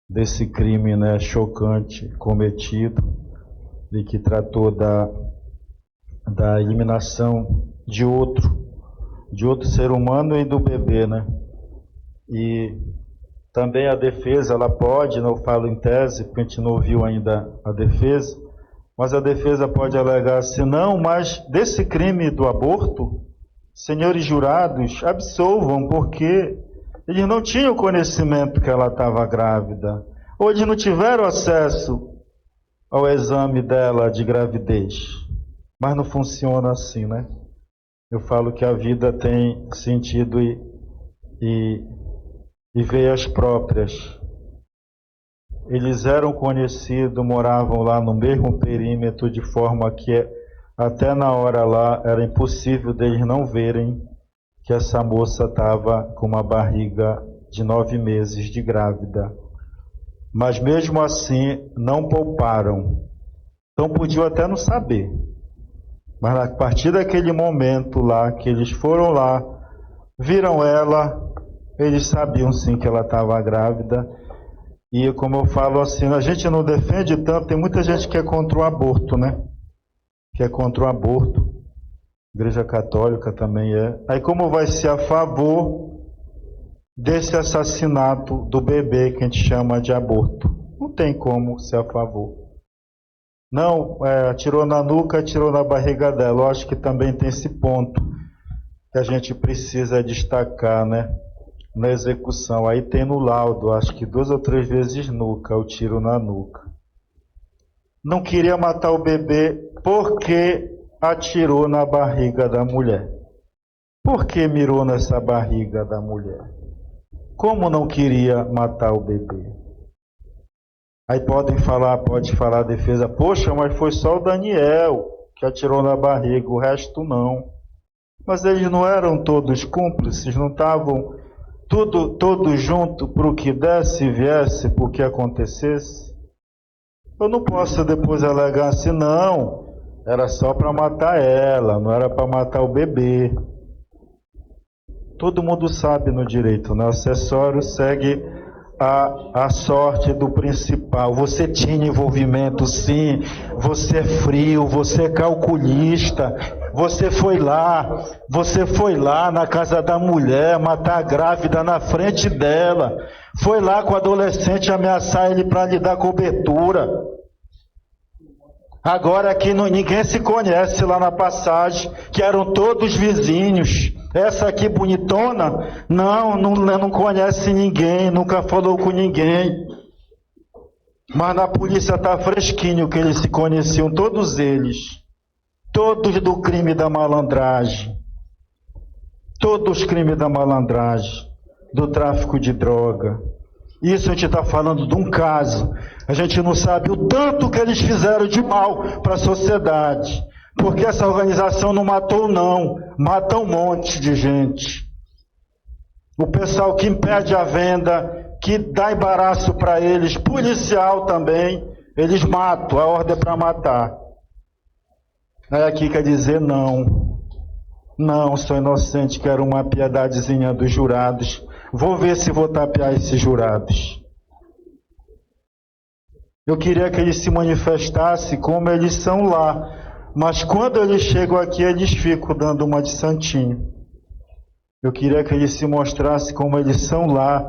desse crime, né, chocante cometido e que tratou da eliminação de outro ser humano e do bebê, né? E também a defesa, ela pode, não falo em tese, porque a gente não ouviu ainda a defesa, mas a defesa pode alegar assim, não, mas desse crime do aborto, senhores jurados, absolvam, porque eles não tinham conhecimento que ela estava grávida, ou eles não tiveram acesso ao exame dela de gravidez. Mas não funciona assim, né? Eu falo que a vida tem sentido e veias próprias. Eles eram conhecidos, moravam lá no mesmo perímetro, de forma que até na hora lá era impossível deles não verem que essa moça estava com uma barriga de 9 meses de grávida. Mas mesmo assim não pouparam. Então podiam até não saber. Mas a partir daquele momento lá, que eles foram lá, viram ela, eles sabiam sim que ela estava grávida. E como eu falo assim, a gente não defende tanto, tem muita gente que é contra o aborto, né? Que é contra o aborto. A Igreja Católica também é. Aí como vai ser a favor desse assassinato do bebê que a gente chama de aborto? Não tem como ser a favor. Não, atirou na nuca, atirou na barriga dela. Eu acho que também tem esse ponto que a gente precisa destacar, né? Na execução. Aí tem no laudo, acho que 2 ou 3 vezes nuca, o tiro na nuca. Não queria matar o bebê porque atirou na barriga da mulher. Por que mirou nessa barriga da mulher? Como não queria matar o bebê? Aí pode falar a defesa, poxa, mas foi só o Daniel que atirou na barriga, o resto não. Mas eles não eram todos cúmplices, não estavam todos juntos para o que desse e viesse, para o que acontecesse. Eu não posso depois alegar assim, não, era só para matar ela, não era para matar o bebê. todo mundo sabe no direito, né? O acessório segue a sorte do principal. Você tinha envolvimento, sim. Você é frio, você é calculista. Você foi lá na casa da mulher, matar a grávida na frente dela. Foi lá com o adolescente ameaçar ele para lhe dar cobertura. Agora aqui ninguém se conhece lá na passagem, que eram todos vizinhos. Essa aqui bonitona, não conhece ninguém, nunca falou com ninguém. Mas na polícia está fresquinho que eles se conheciam, todos eles. Todos do crime da malandragem. Todos os crimes da malandragem, do tráfico de droga. Isso a gente está falando de um caso. A gente não sabe o tanto que eles fizeram de mal para a sociedade. Porque essa organização não matou, não. Mata um monte de gente. O pessoal que impede a venda, que dá embaraço para eles, policial também, eles matam. A ordem é para matar. Aí aqui quer dizer não. Não, sou inocente, quero uma piedadezinha dos jurados. Vou ver se vou tapear esses jurados. Eu queria que eles se manifestassem como eles são lá. Mas quando eles chegam aqui, eles ficam dando uma de santinho. Eu queria que eles se mostrassem como eles são lá.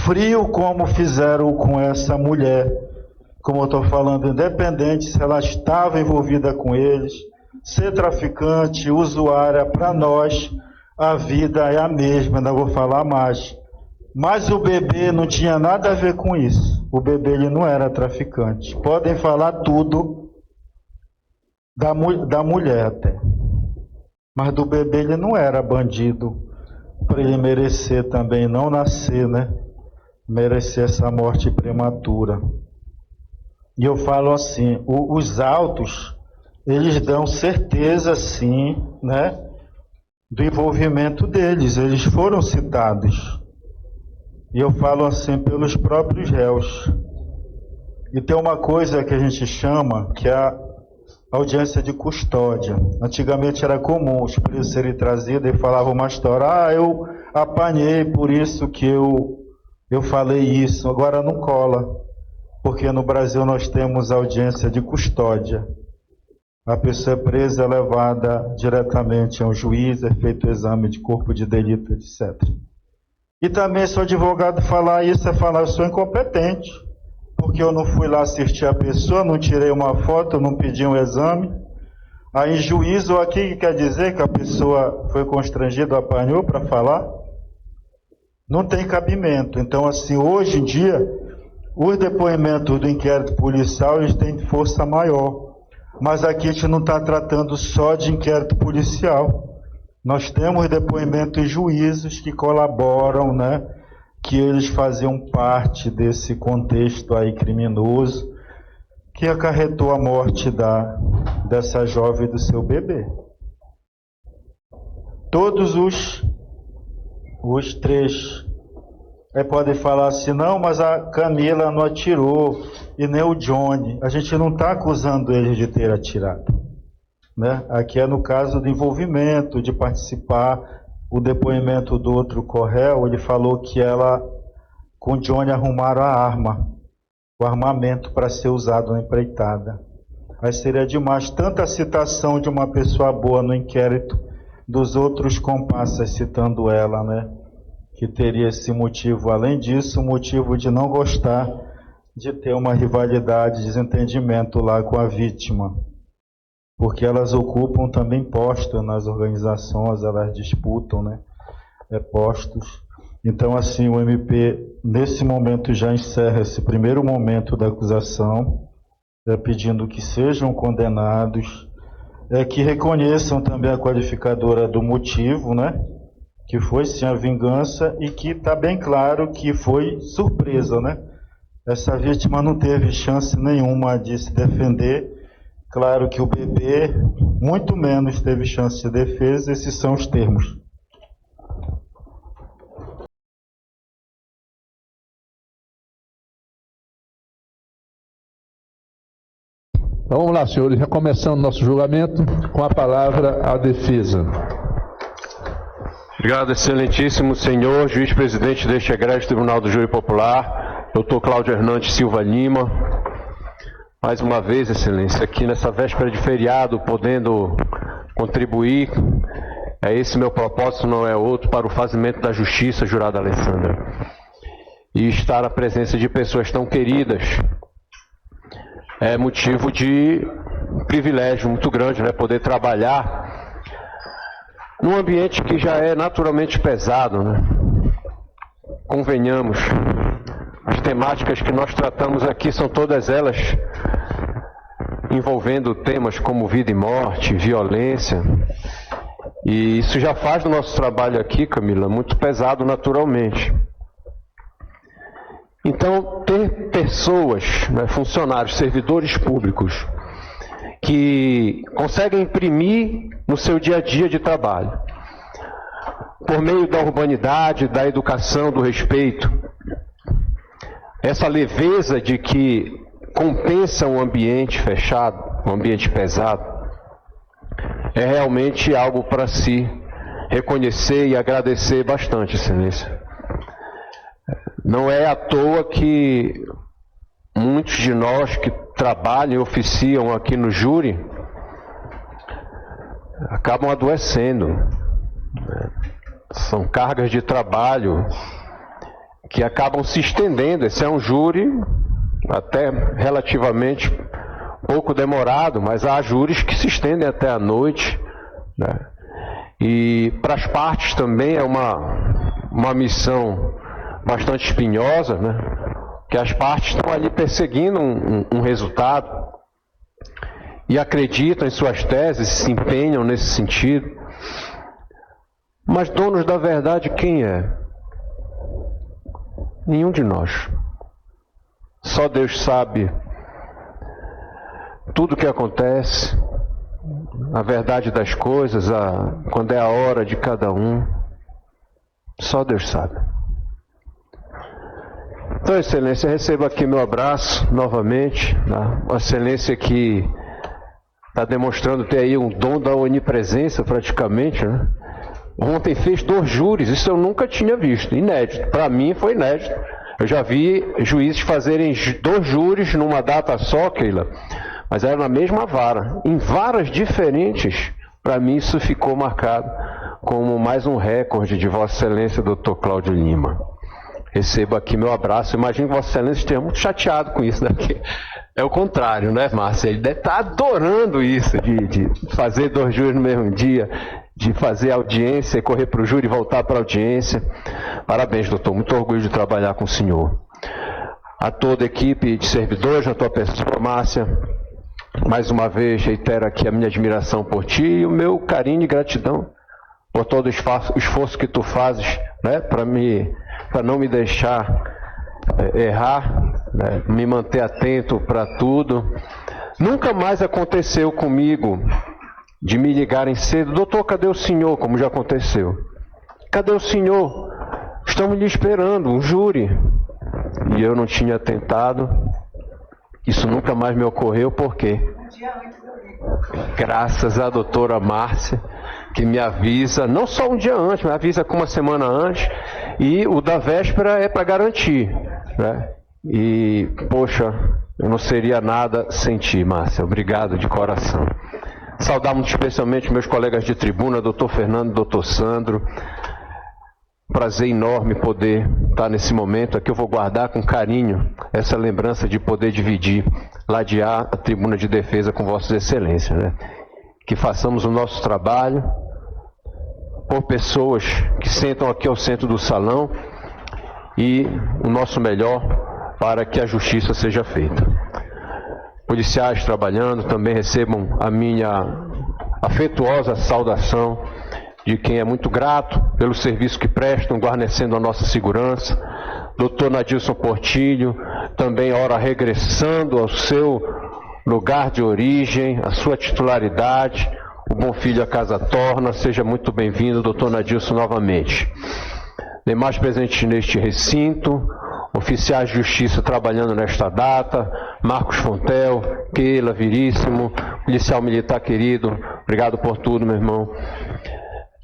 Frio como fizeram com essa mulher. Como eu estou falando, independente se ela estava envolvida com eles. Ser traficante, usuária, para nós, a vida é a mesma, ainda vou falar mais. Mas o bebê não tinha nada a ver com isso. O bebê ele não era traficante. Podem falar tudo da mulher até. Mas do bebê ele não era bandido. Para ele merecer também não nascer, né? Merecer essa morte prematura. E eu falo assim, os autos, eles dão certeza, sim, né? Do envolvimento deles. Eles foram citados. E eu falo assim pelos próprios réus. E tem uma coisa que a gente chama, que é a audiência de custódia. Antigamente era comum os presos serem trazidos e falavam uma história. Eu apanhei, por isso que eu falei isso. Agora não cola. Porque no Brasil nós temos audiência de custódia. A pessoa é presa, é levada diretamente a um juiz, é feito o exame de corpo de delito, etc. E também, se o advogado falar isso, é falar, eu sou incompetente, porque eu não fui lá assistir a pessoa, não tirei uma foto, não pedi um exame. Aí, em juízo, aqui quer dizer que a pessoa foi constrangida, apanhou para falar? Não tem cabimento. Então, assim, hoje em dia, os depoimentos do inquérito policial, eles têm força maior. Mas aqui a gente não está tratando só de inquérito policial. Nós temos depoimentos de juízes que colaboram, né? Que eles faziam parte desse contexto aí criminoso que acarretou a morte dessa jovem e do seu bebê. Todos os três podem falar assim, não, mas a Camila não atirou e nem o Johnny. A gente não está acusando eles de ter atirado. Né? Aqui é no caso do envolvimento, de participar. O depoimento do outro Correl, ele falou que ela, com o Johnny, arrumaram a arma, o armamento para ser usado na empreitada. Aí seria demais tanta citação de uma pessoa boa no inquérito, dos outros comparsas citando ela, né? Que teria esse motivo. Além disso, o motivo de não gostar de ter uma rivalidade, desentendimento lá com a vítima. Porque elas ocupam também postos nas organizações, elas disputam, né, postos. Então, assim, o MP, nesse momento, já encerra esse primeiro momento da acusação, pedindo que sejam condenados, que reconheçam também a qualificadora do motivo, né, que foi sim a vingança, e que está bem claro que foi surpresa, né. Essa vítima não teve chance nenhuma de se defender. Claro que o bebê, muito menos, teve chance de defesa. Esses são os termos. Então vamos lá, senhores, recomeçando nosso julgamento, com a palavra a defesa. Obrigado, excelentíssimo senhor, juiz-presidente deste egrégio Tribunal do Júri Popular, doutor Cláudio Hernandes Silva Lima. Mais uma vez, excelência, aqui nessa véspera de feriado, podendo contribuir, esse meu propósito, não é outro, para o fazimento da justiça, jurada Alessandra. E estar à presença de pessoas tão queridas é motivo de privilégio muito grande, né? Poder trabalhar num ambiente que já é naturalmente pesado, né? Convenhamos, as temáticas que nós tratamos aqui são todas elas envolvendo temas como vida e morte, violência, e isso já faz do nosso trabalho aqui, Camila, muito pesado naturalmente. Então, ter pessoas, né, funcionários, servidores públicos, que conseguem imprimir no seu dia a dia de trabalho, por meio da urbanidade, da educação, do respeito, essa leveza de que compensa um ambiente fechado, um ambiente pesado, é realmente algo para se reconhecer e agradecer bastante, excelência. Não é à toa que muitos de nós que trabalham e oficiam aqui no júri acabam adoecendo. São cargas de trabalho que acabam se estendendo. Esse é um júri até relativamente pouco demorado, mas há júris que se estendem até a noite, né? E para as partes também é uma missão bastante espinhosa, né? Que as partes estão ali perseguindo um resultado e acreditam em suas teses, se empenham nesse sentido. Mas donos da verdade quem é? Nenhum de nós. Só Deus sabe tudo o que acontece, a verdade das coisas, quando é a hora de cada um. Só Deus sabe. Então, excelência, receba aqui meu abraço novamente, né? Uma excelência que está demonstrando ter aí um dom da onipresença praticamente, né? Ontem fez 2 júris, isso eu nunca tinha visto, inédito. Para mim foi inédito. Eu já vi juízes fazerem 2 júris numa data só, Keila, mas era na mesma vara, em varas diferentes. Para mim isso ficou marcado como mais um recorde de Vossa Excelência, doutor Cláudio Lima. Receba aqui meu abraço. Imagino que Vossa Excelência esteja muito chateado com isso, né? Porque é o contrário, né, Márcia? Ele deve estar adorando isso, de fazer 2 júris no mesmo dia, de fazer audiência, correr para o júri e voltar para a audiência. Parabéns, doutor. Muito orgulho de trabalhar com o senhor. A toda a equipe de servidores, a tua pessoa, Márcia, mais uma vez reitero aqui a minha admiração por ti e o meu carinho e gratidão por todo o esforço que tu fazes, né, para não me deixar errar, né, me manter atento para tudo. Nunca mais aconteceu comigo de me ligarem cedo: doutor, cadê o senhor? Como já aconteceu. Cadê o senhor? Estamos lhe esperando, um júri. E eu não tinha tentado. Isso nunca mais me ocorreu, por quê? Graças à doutora Márcia, que me avisa, não só um dia antes, me avisa com uma semana antes, e o da véspera é para garantir, né? E, poxa, eu não seria nada sem ti, Márcia. Obrigado de coração. Saudar muito especialmente meus colegas de tribuna, doutor Fernando e doutor Sandro. Prazer enorme poder estar nesse momento aqui. Eu vou guardar com carinho essa lembrança de poder dividir, ladear a tribuna de defesa com Vossas Excelências, né? Que façamos o nosso trabalho por pessoas que sentam aqui ao centro do salão e o nosso melhor para que a justiça seja feita. Policiais trabalhando também recebam a minha afetuosa saudação de quem é muito grato pelo serviço que prestam, guarnecendo a nossa segurança. Doutor Nadilson Portilho, também ora regressando ao seu lugar de origem, a sua titularidade. O bom filho a casa torna. Seja muito bem-vindo, doutor Nadilson, novamente. Demais presentes neste recinto, oficiais de justiça trabalhando nesta data, Marcos Fontel, Keila, Viríssimo, policial militar querido, obrigado por tudo, meu irmão.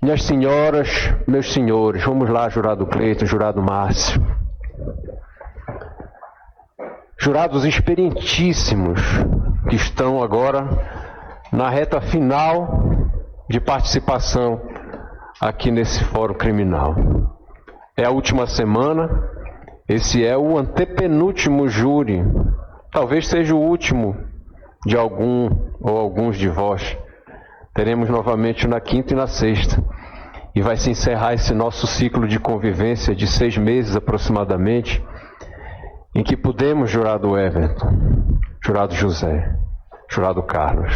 Minhas senhoras, meus senhores, vamos lá, jurado Cleiton, jurado Márcio. Jurados experientíssimos que estão agora na reta final de participação aqui nesse fórum criminal. É a última semana, esse é o antepenúltimo júri, talvez seja o último de algum ou alguns de vós. Teremos novamente na quinta e na sexta. E vai se encerrar esse nosso ciclo de convivência de 6 meses aproximadamente, em que pudemos, jurado Everton, jurado José, jurado Carlos,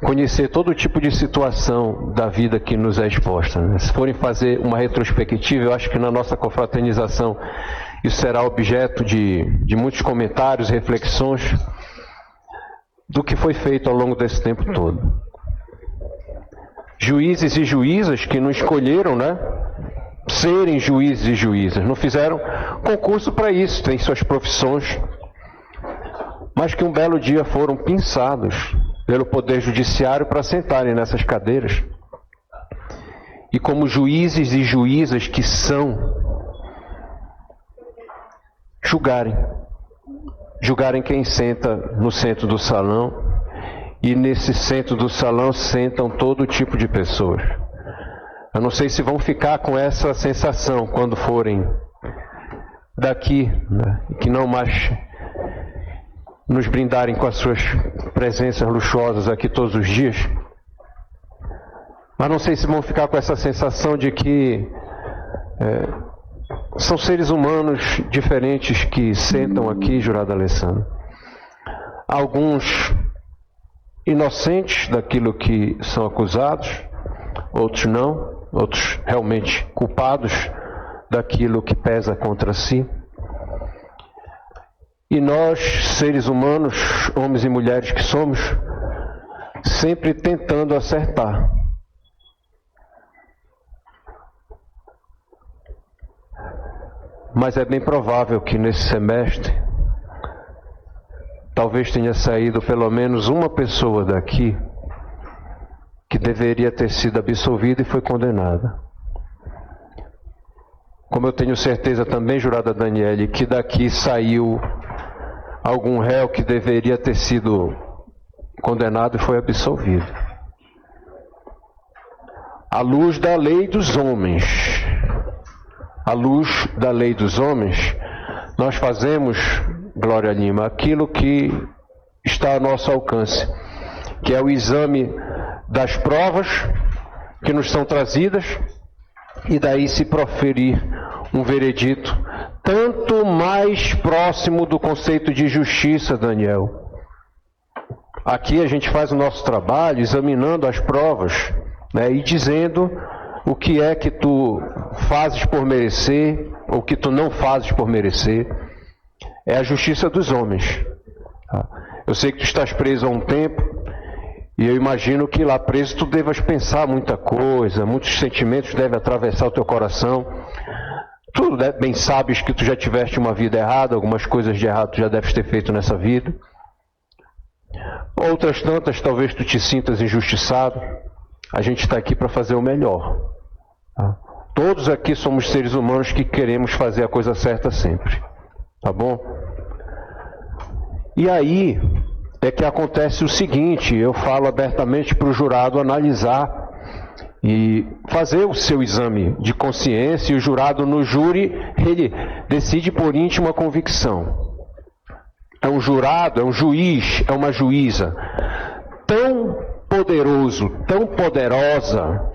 conhecer todo tipo de situação da vida que nos é exposta. Né? Se forem fazer uma retrospectiva, eu acho que na nossa confraternização isso será objeto de muitos comentários, reflexões do que foi feito ao longo desse tempo todo. Juízes e juízas que não escolheram, né, serem juízes e juízas, não fizeram concurso para isso, têm suas profissões, mas que um belo dia foram pinçados pelo Poder Judiciário para sentarem nessas cadeiras. E como juízes e juízas que são, julgarem quem senta no centro do salão, e nesse centro do salão sentam todo tipo de pessoas. Eu não sei se vão ficar com essa sensação quando forem daqui, né, que não mais nos brindarem com as suas presenças luxuosas aqui todos os dias. Mas não sei se vão ficar com essa sensação de que são seres humanos diferentes que sentam aqui, jurado Alessandro. Alguns inocentes daquilo que são acusados, outros não, outros realmente culpados daquilo que pesa contra si. E nós, seres humanos, homens e mulheres que somos, sempre tentando acertar. Mas é bem provável que nesse semestre talvez tenha saído pelo menos uma pessoa daqui que deveria ter sido absolvida e foi condenada. Como eu tenho certeza também, jurada Daniele, que daqui saiu algum réu que deveria ter sido condenado e foi absolvido. À luz da lei dos homens, à luz da lei dos homens, nós fazemos, Glória Lima, aquilo que está ao nosso alcance, que é o exame das provas que nos são trazidas e daí se proferir um veredito tanto mais próximo do conceito de justiça, Daniel. Aqui a gente faz o nosso trabalho examinando as provas, né, e dizendo o que é que tu fazes por merecer ou que tu não fazes por merecer. É a justiça dos homens. Eu sei que tu estás preso há um tempo e eu imagino que lá preso tu devas pensar muita coisa, muitos sentimentos devem atravessar o teu coração. Tu bem sabes que tu já tiveste uma vida errada, algumas coisas de errado tu já deves ter feito nessa vida. Outras tantas talvez tu te sintas injustiçado. A gente está aqui para fazer o melhor. Todos aqui somos seres humanos que queremos fazer a coisa certa sempre. Tá bom? E aí é que acontece o seguinte, eu falo abertamente para o jurado analisar e fazer o seu exame de consciência, e o jurado no júri, ele decide por íntima convicção. É um jurado, é um juiz, é uma juíza tão poderoso, tão poderosa,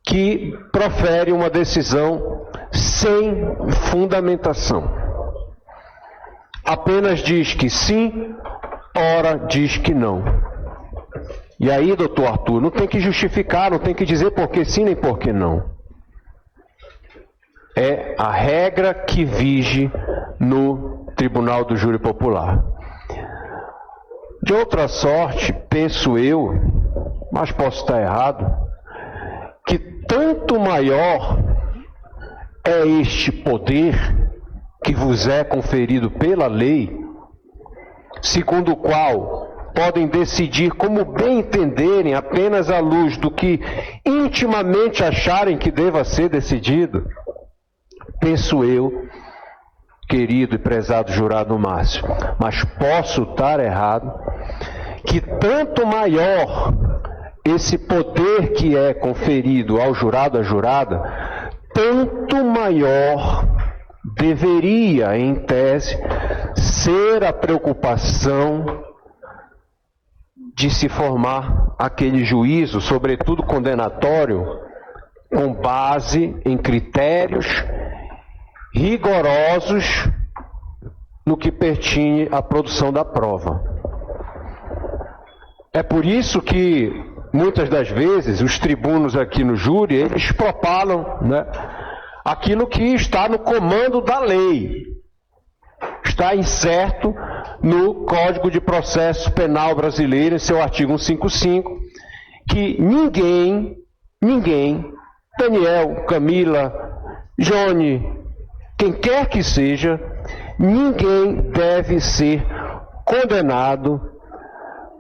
que profere uma decisão sem fundamentação. Apenas diz que sim, ora diz que não. E aí, doutor Arthur, não tem que justificar, não tem que dizer por que sim nem por que não. É a regra que vige no Tribunal do Júri Popular. De outra sorte, penso eu, mas posso estar errado, que tanto maior é este poder que vos é conferido pela lei, segundo o qual podem decidir como bem entenderem, apenas à luz do que intimamente acharem que deva ser decidido? Penso eu, querido e prezado jurado Márcio, mas posso estar errado, que tanto maior esse poder que é conferido ao jurado, à jurada, tanto maior deveria, em tese, ser a preocupação de se formar aquele juízo, sobretudo condenatório, com base em critérios rigorosos no que pertine à produção da prova. É por isso que, muitas das vezes, os tribunos aqui no júri, eles propalam, né, aquilo que está no comando da lei. Está incerto no Código de Processo Penal Brasileiro, em seu artigo 155, que ninguém, Daniel, Camila, Johnny, quem quer que seja, ninguém deve ser condenado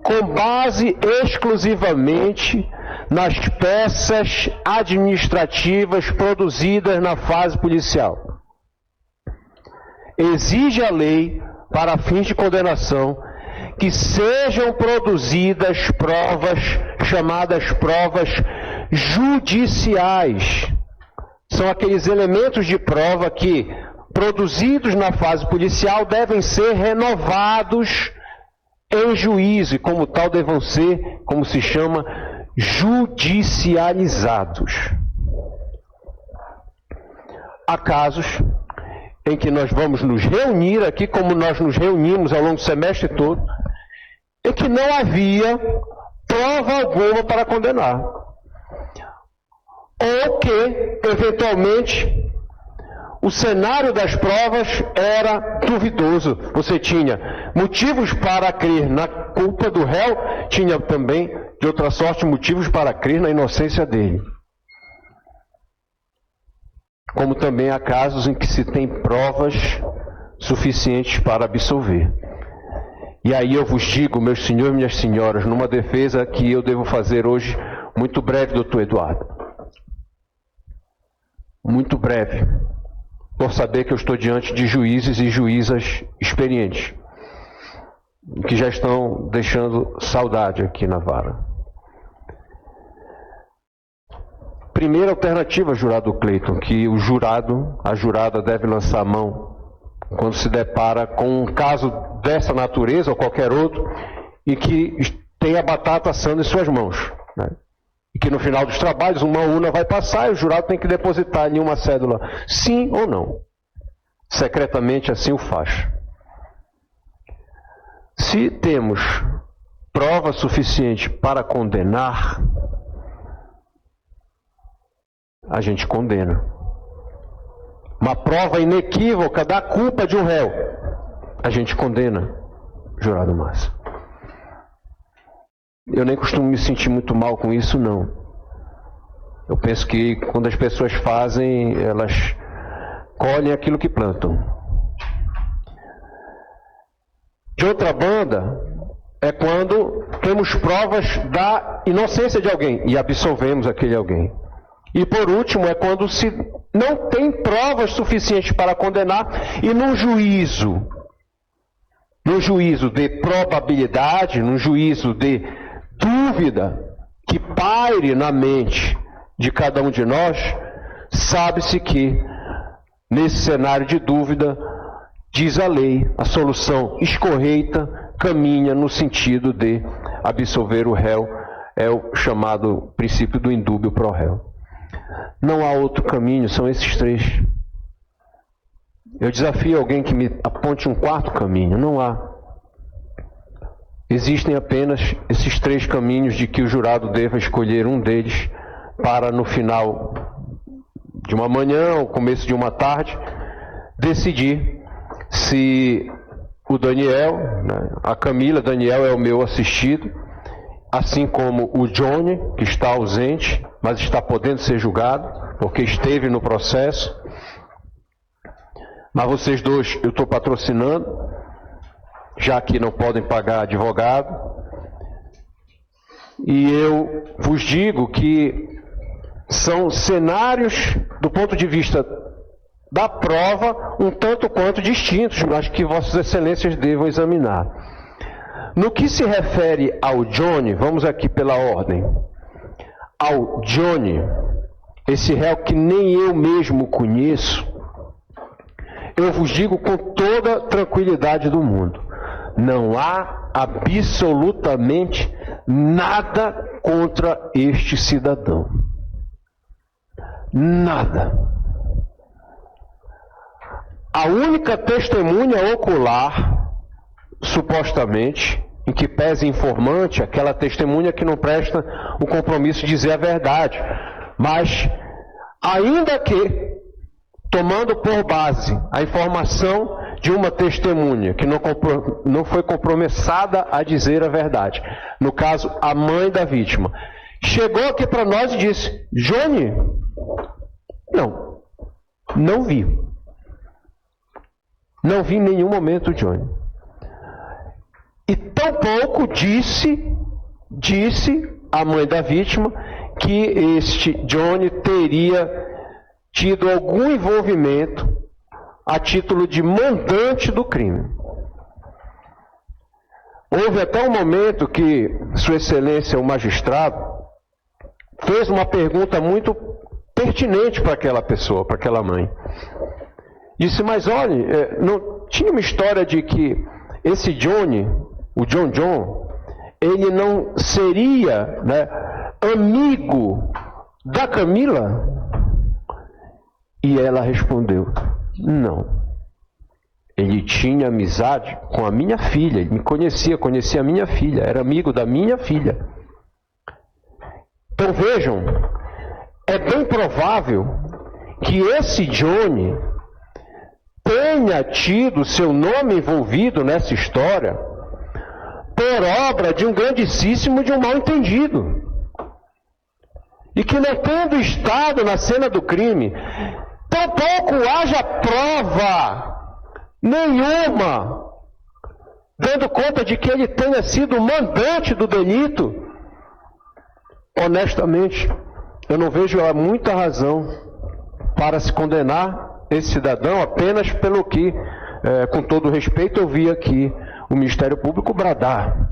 com base exclusivamente nas peças administrativas produzidas na fase policial. Exige a lei, para fins de condenação, que sejam produzidas provas chamadas provas judiciais. São aqueles elementos de prova que, produzidos na fase policial, devem ser renovados em juízo, e como tal devam ser, como se chama, judicializados. Há casos em que nós vamos nos reunir aqui, como nós nos reunimos ao longo do semestre todo, em que não havia prova alguma para condenar. Ou que, eventualmente, o cenário das provas era duvidoso. Você tinha motivos para crer na culpa do réu, tinha também, de outra sorte, motivos para crer na inocência dele. Como também há casos em que se tem provas suficientes para absolver. E aí eu vos digo, meus senhores e minhas senhoras, numa defesa que eu devo fazer hoje, muito breve, doutor Eduardo. Muito breve. Por saber que eu estou diante de juízes e juízas experientes, que já estão deixando saudade aqui na vara. Primeira alternativa, jurado Cleiton, que o jurado, a jurada deve lançar a mão quando se depara com um caso dessa natureza ou qualquer outro e que tem a batata assando em suas mãos, né? E que no final dos trabalhos uma urna vai passar e o jurado tem que depositar em uma cédula sim ou não. Secretamente assim o faz. Se temos prova suficiente para condenar, a gente condena. Uma prova inequívoca da culpa de um réu, a gente condena, jurado Márcio. Eu nem costumo me sentir muito mal com isso, não. Eu penso que quando as pessoas fazem, elas colhem aquilo que plantam. De outra banda, é quando temos provas da inocência de alguém e absolvemos aquele alguém. E por último, é quando se não tem provas suficientes para condenar e num juízo de probabilidade, num juízo de dúvida que paire na mente de cada um de nós, sabe-se que, nesse cenário de dúvida, diz a lei, a solução escorreita caminha no sentido de absolver o réu, é o chamado princípio do indúbio pro réu. Não há outro caminho, são esses três. Eu desafio alguém que me aponte um quarto caminho, não há. Existem apenas esses três caminhos de que o jurado deva escolher um deles para, no final de uma manhã ou começo de uma tarde, decidir se o Daniel, né, a Camila, Daniel é o meu assistido, assim como o Johnny, que está ausente, mas está podendo ser julgado, porque esteve no processo. Mas vocês dois eu estou patrocinando, já que não podem pagar advogado. E eu vos digo que são cenários, do ponto de vista da prova, um tanto quanto distintos, mas que Vossas Excelências devam examinar. No que se refere ao Johnny, vamos aqui pela ordem. Ao Johnny, esse réu que nem eu mesmo conheço, eu vos digo com toda a tranquilidade do mundo, não há absolutamente nada contra este cidadão. Nada. A única testemunha ocular, supostamente, em que pese informante, aquela testemunha que não presta o compromisso de dizer a verdade, mas, ainda que, tomando por base a informação de uma testemunha que não foi compromissada a dizer a verdade, no caso, a mãe da vítima, chegou aqui para nós e disse: Johnny, não vi. Não vi em nenhum momento o Johnny. E tampouco disse a mãe da vítima que este Johnny teria tido algum envolvimento a título de mandante do crime. Houve até um momento que Sua Excelência, o magistrado, fez uma pergunta muito pertinente para aquela pessoa, para aquela mãe. Disse: mas olha, não tinha uma história de que esse Johnny, o John, ele não seria, amigo da Camila? E ela respondeu: não. Ele tinha amizade com a minha filha, ele me conhecia a minha filha, era amigo da minha filha. Então vejam, é bem provável que esse Johnny tenha tido seu nome envolvido nessa história por obra de um grandíssimo de um mal-entendido. E que, não tendo estado na cena do crime, tampouco haja prova nenhuma dando conta de que ele tenha sido o mandante do delito. Honestamente, eu não vejo muita razão para se condenar esse cidadão apenas pelo que, com todo respeito, eu vi aqui o Ministério Público bradar.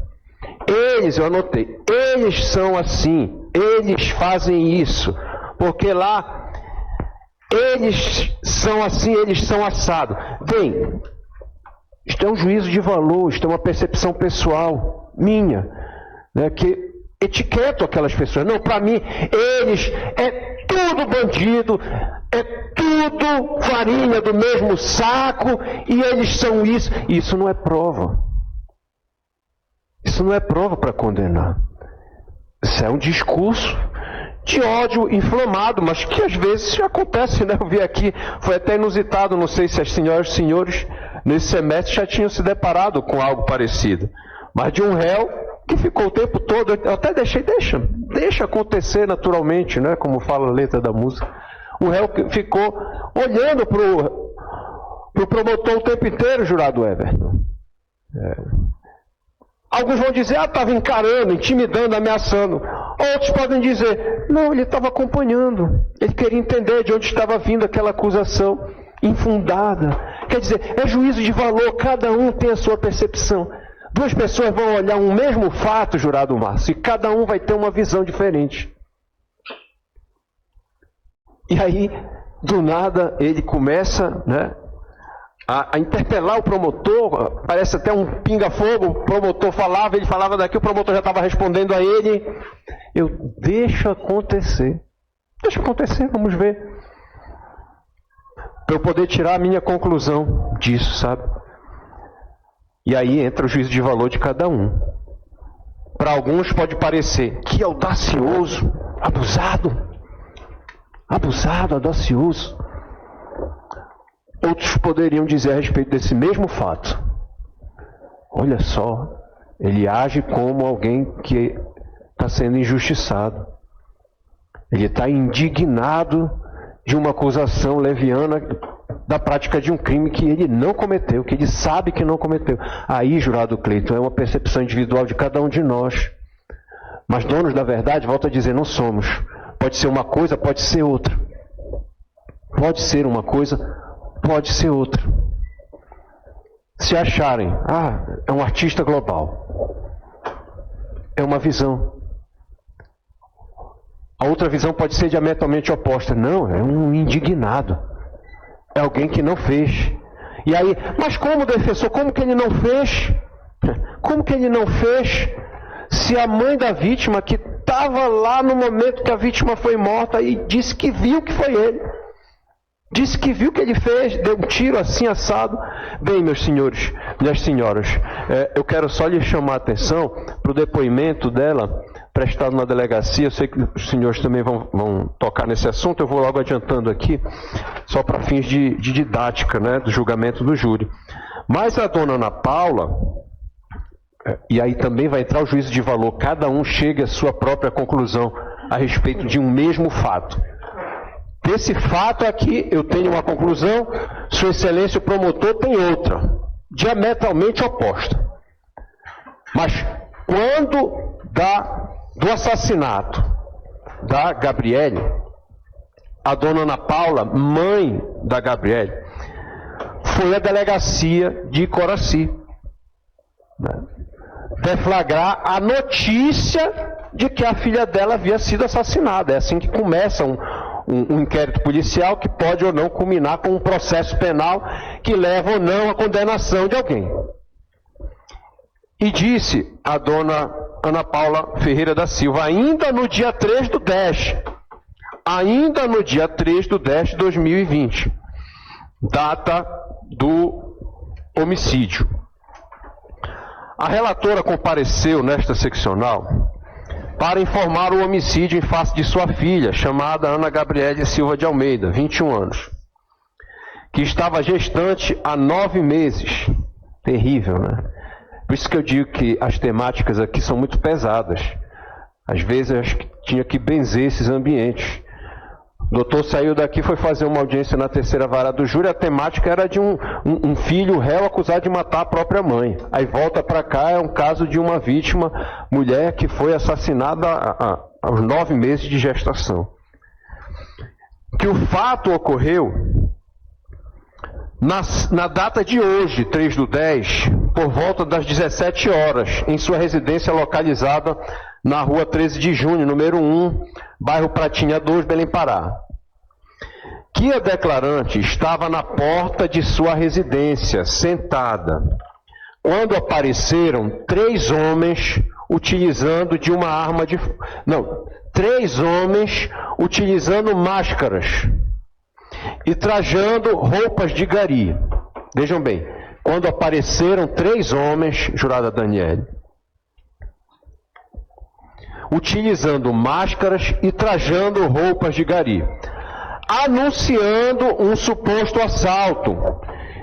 Eles, eu anotei, eles são assim, eles fazem isso, porque lá eles são assim, eles são assado. Bem, isto é um juízo de valor, isto é uma percepção pessoal minha, que etiqueto aquelas pessoas. Não, para mim, eles é tudo bandido, é tudo farinha do mesmo saco, e eles são isso. Isso não é prova. Isso não é prova para condenar. Isso é um discurso de ódio inflamado, mas que às vezes acontece, Eu vi aqui, foi até inusitado, não sei se as senhoras e senhores nesse semestre já tinham se deparado com algo parecido, mas de um réu que ficou o tempo todo, eu até deixa acontecer naturalmente, como fala a letra da música. O réu ficou olhando para o promotor o tempo inteiro, jurado Everton. Alguns vão dizer: estava encarando, intimidando, ameaçando. Outros podem dizer: não, ele estava acompanhando. Ele queria entender de onde estava vindo aquela acusação infundada. Quer dizer, é juízo de valor, cada um tem a sua percepção. Duas pessoas vão olhar um mesmo fato, jurado Márcio, e cada um vai ter uma visão diferente. E aí, do nada, ele começa, a interpelar o promotor, parece até um pinga-fogo. O promotor falava, ele falava daqui, o promotor já estava respondendo a ele. Deixa acontecer, vamos ver. Para eu poder tirar a minha conclusão disso, sabe? E aí entra o juízo de valor de cada um. Para alguns pode parecer: que audacioso, abusado, audacioso. Outros poderiam dizer a respeito desse mesmo fato: olha só, ele age como alguém que está sendo injustiçado. Ele está indignado de uma acusação leviana da prática de um crime que ele não cometeu, que ele sabe que não cometeu. Aí, jurado Cleiton, é uma percepção individual de cada um de nós. Mas donos da verdade, volto a dizer, não somos. Pode ser uma coisa, pode ser outra. Pode ser uma coisa, pode ser outra. Se acharem, é um artista global. É uma visão. A outra visão pode ser diametralmente oposta. Não, é um indignado. É alguém que não fez. E aí, mas como defensor, como que ele não fez? Como que ele não fez? Se a mãe da vítima, que estava lá no momento que a vítima foi morta, e disse que viu que foi ele. Disse que viu que ele fez, deu um tiro assim assado. Bem, meus senhores, minhas senhoras, eu quero só lhe chamar a atenção para o depoimento dela, prestado na delegacia. Eu sei que os senhores também vão tocar nesse assunto, eu vou logo adiantando aqui, só para fins de didática, né, do julgamento do júri. Mas a dona Ana Paula, e aí também vai entrar o juízo de valor, cada um chega à sua própria conclusão a respeito de um mesmo fato. Desse fato aqui, eu tenho uma conclusão, Sua Excelência o promotor tem outra, diametralmente oposta. Mas quando do assassinato da Gabriele, a dona Ana Paula, mãe da Gabriele, foi à delegacia de Coraci, né, deflagrar a notícia de que a filha dela havia sido assassinada. É assim que começa um inquérito policial, que pode ou não culminar com um processo penal que leva ou não à condenação de alguém. E disse a dona Ana Paula Ferreira da Silva, ainda no dia 3 do 10, ainda no dia 3 do 10 de 2020, data do homicídio. A relatora compareceu nesta seccional para informar o homicídio em face de sua filha, chamada Ana Gabriele Silva de Almeida, 21 anos, que estava gestante há 9 meses. Terrível, né? Por isso que eu digo que as temáticas aqui são muito pesadas. Às vezes eu acho que tinha que benzer esses ambientes. O doutor saiu daqui, foi fazer uma audiência na terceira vara do júri, a temática era de um filho réu acusado de matar a própria mãe. Aí volta para cá, é um caso de uma vítima, mulher que foi assassinada aos 9 meses de gestação. Que o fato ocorreu na data de hoje, 3 do 10, por volta das 17 horas, em sua residência localizada na rua 13 de junho, número 1, bairro Pratinha 2, Belém, Pará. Que a declarante estava na porta de sua residência, sentada, quando apareceram 3 homens utilizando de uma arma de... Não, 3 homens utilizando máscaras e trajando roupas de gari. Vejam bem, quando apareceram 3 homens, jurada Daniele, utilizando máscaras e trajando roupas de gari, anunciando um suposto assalto,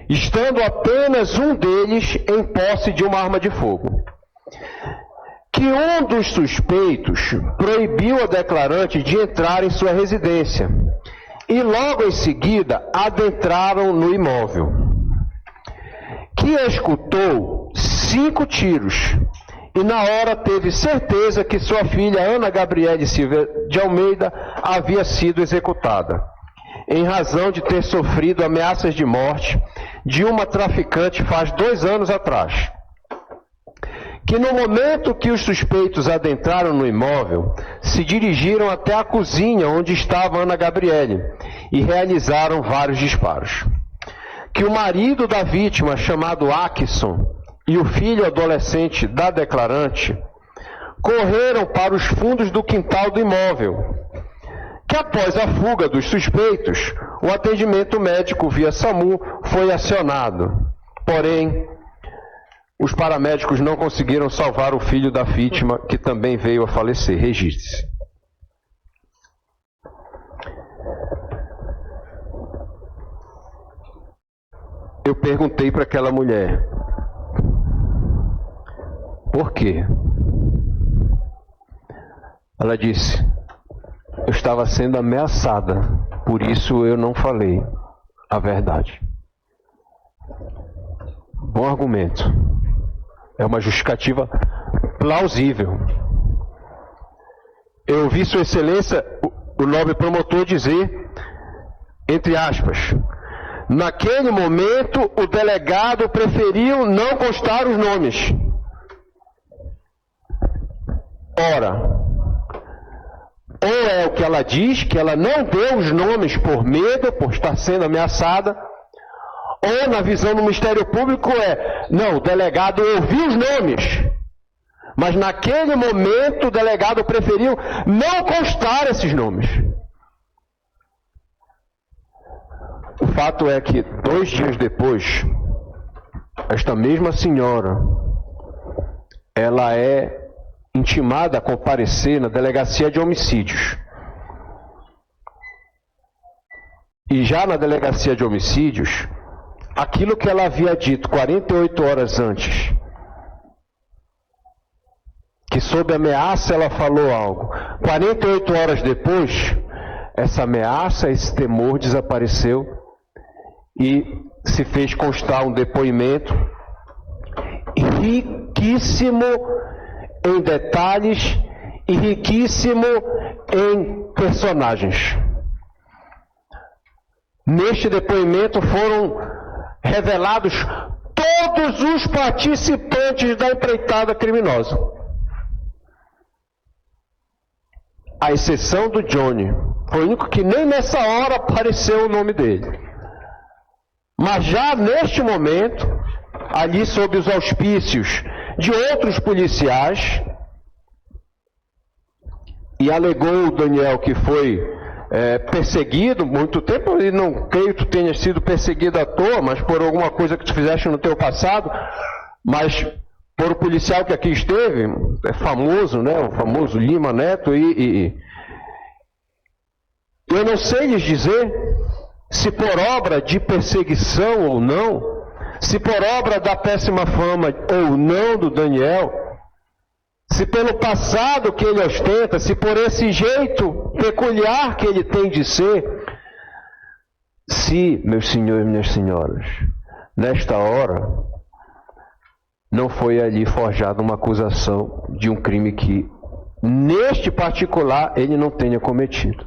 estando apenas um deles em posse de uma arma de fogo. Que um dos suspeitos proibiu a declarante de entrar em sua residência e logo em seguida adentraram no imóvel. Que escutou 5 tiros e na hora teve certeza que sua filha Ana Gabriele Silva de Almeida havia sido executada, em razão de ter sofrido ameaças de morte de uma traficante faz 2 anos atrás. Que no momento que os suspeitos adentraram no imóvel, se dirigiram até a cozinha onde estava Ana Gabriele e realizaram vários disparos. Que o marido da vítima, chamado Ackson, e o filho adolescente da declarante correram para os fundos do quintal do imóvel. Que após a fuga dos suspeitos, o atendimento médico via SAMU foi acionado. Porém, os paramédicos não conseguiram salvar o filho da vítima, que também veio a falecer. Registre-se. Eu perguntei para aquela mulher: por quê? Ela disse: eu estava sendo ameaçada, por isso eu não falei a verdade. Bom argumento. É uma justificativa plausível. eu ouvi Sua Excelência, o nobre promotor, dizer, entre aspas, naquele momento o delegado preferiu não constar os nomes. Ora, ou é o que ela diz, que ela não deu os nomes por medo, por estar sendo ameaçada, ou na visão do Ministério Público não, o delegado ouviu os nomes, mas naquele momento o delegado preferiu não constar esses nomes. O fato é que 2 dias depois, esta mesma senhora, ela é intimada a comparecer na delegacia de homicídios. E já na delegacia de homicídios, aquilo que ela havia dito 48 horas antes, que sob ameaça ela falou algo, 48 horas depois, essa ameaça, esse temor desapareceu e se fez constar um depoimento riquíssimo em detalhes e riquíssimo em personagens. Neste depoimento foram revelados todos os participantes da empreitada criminosa, à exceção do Johnny. Foi o único que nem nessa hora apareceu o nome dele. Mas já neste momento, ali sob os auspícios de outros policiais, e alegou o Daniel que foi perseguido muito tempo, e não creio que tu tenha sido perseguido à toa, mas por alguma coisa que tu fizeste no teu passado, mas por o policial que aqui esteve, é famoso, né, o famoso Lima Neto, e eu não sei lhes dizer se por obra de perseguição ou não, se por obra da péssima fama ou não do Daniel, se pelo passado que ele ostenta, se por esse jeito peculiar que ele tem de ser, se, meus senhores e minhas senhoras, nesta hora, não foi ali forjada uma acusação de um crime que, neste particular, ele não tenha cometido.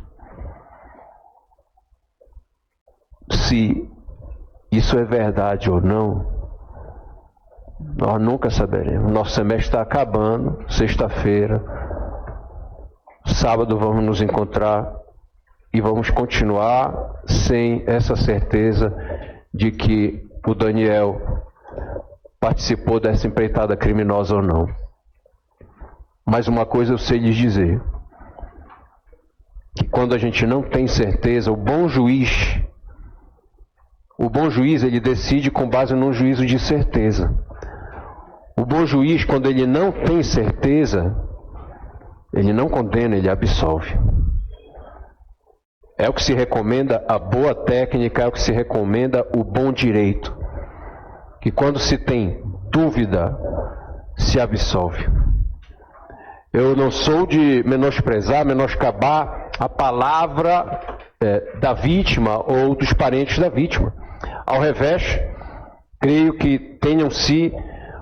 Se isso é verdade ou não, nós nunca saberemos. Nosso semestre está acabando, sexta-feira, sábado vamos nos encontrar e vamos continuar sem essa certeza de que o Daniel participou dessa empreitada criminosa ou não. Mas uma coisa eu sei lhes dizer, que quando a gente não tem certeza, o bom juiz ele decide com base num juízo de certeza. O bom juiz, quando ele não tem certeza, ele não condena, ele absolve. É o que se recomenda a boa técnica, é o que se recomenda o bom direito. Que quando se tem dúvida, se absolve. Eu não sou de menosprezar, menoscabar a palavra da vítima ou dos parentes da vítima. Ao revés, creio que tenham-se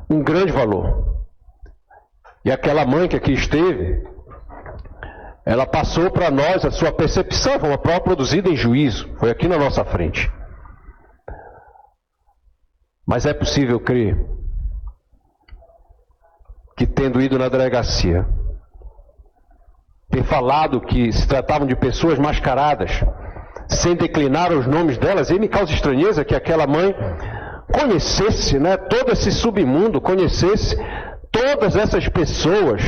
um grande valor. E aquela mãe que aqui esteve, ela passou para nós a sua percepção, foi uma prova produzida em juízo, foi aqui na nossa frente. Mas é possível crer que, tendo ido na delegacia, ter falado que se tratavam de pessoas mascaradas, sem declinar os nomes delas, e me causa estranheza que aquela mãe conhecesse, né, todo esse submundo, conhecesse todas essas pessoas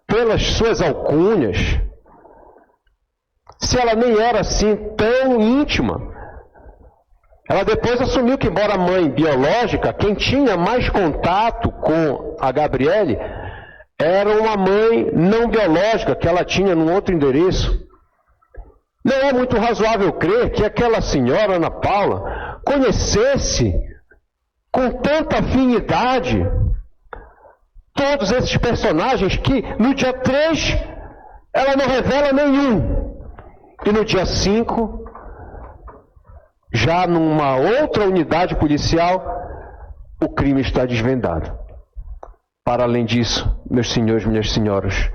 pelas suas alcunhas, se ela nem era assim tão íntima. Ela depois assumiu que, embora a mãe biológica, quem tinha mais contato com a Gabriele era uma mãe não biológica que ela tinha num outro endereço. Não é muito razoável crer que aquela senhora, Ana Paula, conhecesse com tanta afinidade todos esses personagens que no dia 3 ela não revela nenhum. E no dia 5, já numa outra unidade policial, o crime está desvendado. Para além disso, meus senhores e minhas senhoras,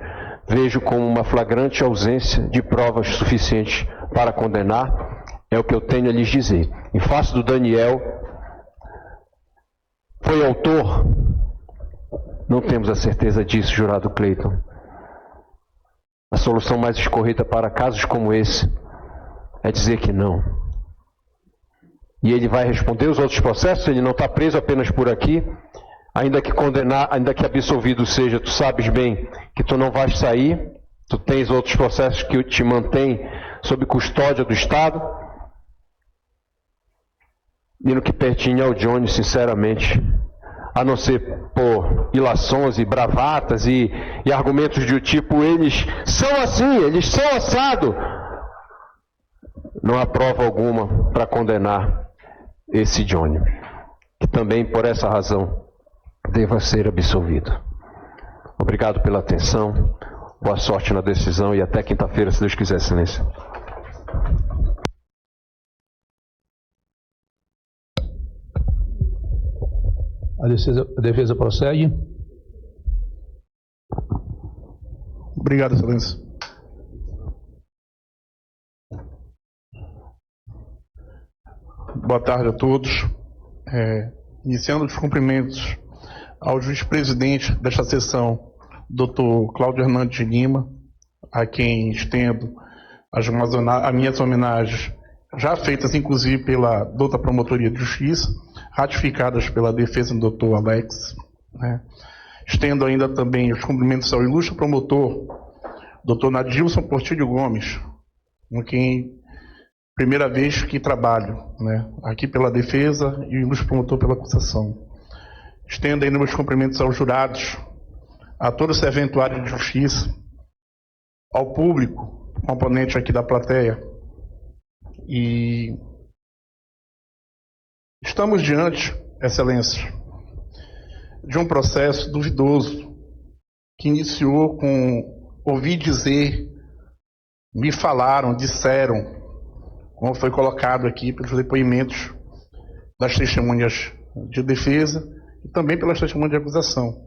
vejo como uma flagrante ausência de provas suficientes para condenar. É o que eu tenho a lhes dizer. Em face do Daniel, foi autor? Não temos a certeza disso, jurado Cleiton. A solução mais escorreta para casos como esse é dizer que não. E ele vai responder os outros processos, ele não está preso apenas por aqui. Ainda que condenar, ainda que absolvido seja, tu sabes bem que tu não vais sair. Tu tens outros processos que te mantêm sob custódia do Estado. E no que pertinha ao Johnny, sinceramente, a não ser por ilações e bravatas e argumentos do tipo, eles são assim, eles são assado, não há prova alguma para condenar esse Johnny, que também por essa razão deva ser absolvido. Obrigado pela atenção, boa sorte na decisão e até quinta-feira, se Deus quiser, excelência. A defesa prossegue. Obrigado, excelência. Boa tarde a todos. Iniciando os cumprimentos ao juiz-presidente desta sessão, Dr. Cláudio Hernandes de Lima, a quem estendo as minhas homenagens, já feitas inclusive pela douta Promotoria de Justiça, ratificadas pela defesa do Dr. Alex. Estendo ainda também os cumprimentos ao ilustre promotor, Dr. Nadilson Portilho Gomes, com quem primeira vez que trabalho, aqui pela defesa e o ilustre promotor pela acusação. Estendo ainda meus cumprimentos aos jurados, a todo o serventuário de justiça, ao público, componente aqui da plateia. E estamos diante, excelências, de um processo duvidoso que iniciou com ouvi dizer, me falaram, disseram, como foi colocado aqui pelos depoimentos das testemunhas de defesa e também pelas testemunhas de acusação.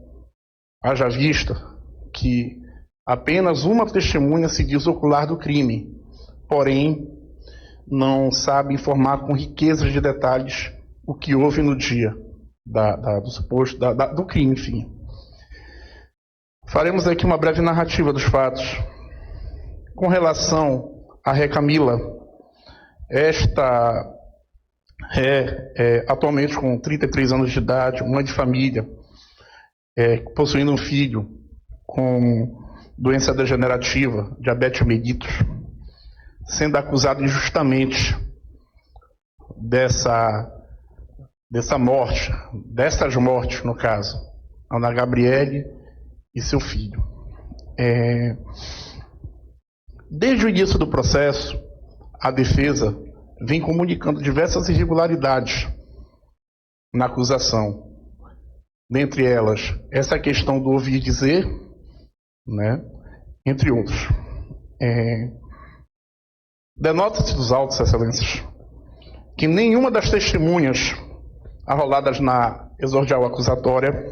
Haja vista que apenas uma testemunha se diz ocular do crime, porém não sabe informar com riquezas de detalhes o que houve no dia do suposto, do crime, enfim. Faremos aqui uma breve narrativa dos fatos. Com relação à Ré Camila, esta atualmente com 33 anos de idade, mãe de família, possuindo um filho com doença degenerativa, diabetes mellitus, sendo acusado injustamente dessas mortes, no caso, Ana Gabriele e seu filho. Desde o início do processo, a defesa vem comunicando diversas irregularidades na acusação. Dentre elas, essa questão do ouvir dizer, entre outros. Denota-se dos autos, excelências, que nenhuma das testemunhas arroladas na exordial acusatória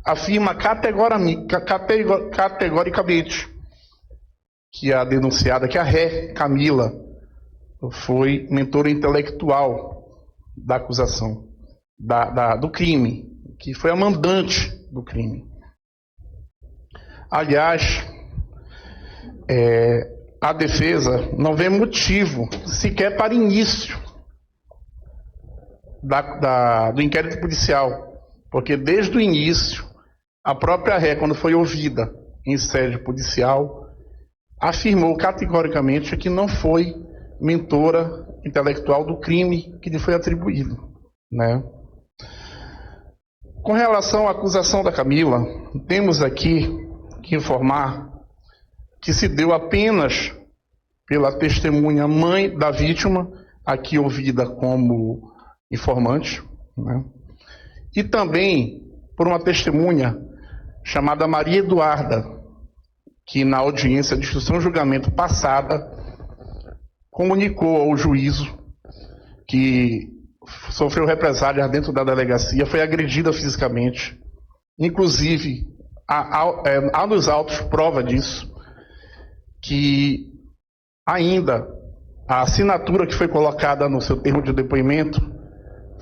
afirma categoricamente que a denunciada, que a Ré Camila, foi mentora intelectual da acusação, do crime, que foi a mandante do crime. Aliás, a defesa não vê motivo sequer para início do inquérito policial, porque desde o início, a própria Ré, quando foi ouvida em sede policial, afirmou categoricamente que não foi mentora intelectual do crime que lhe foi atribuído. Com relação à acusação da Camila, temos aqui que informar que se deu apenas pela testemunha mãe da vítima, aqui ouvida como informante, e também por uma testemunha chamada Maria Eduarda, que na audiência de instrução e julgamento passada comunicou ao juízo que sofreu represálias dentro da delegacia, foi agredida fisicamente, inclusive há nos autos prova disso, que ainda a assinatura que foi colocada no seu termo de depoimento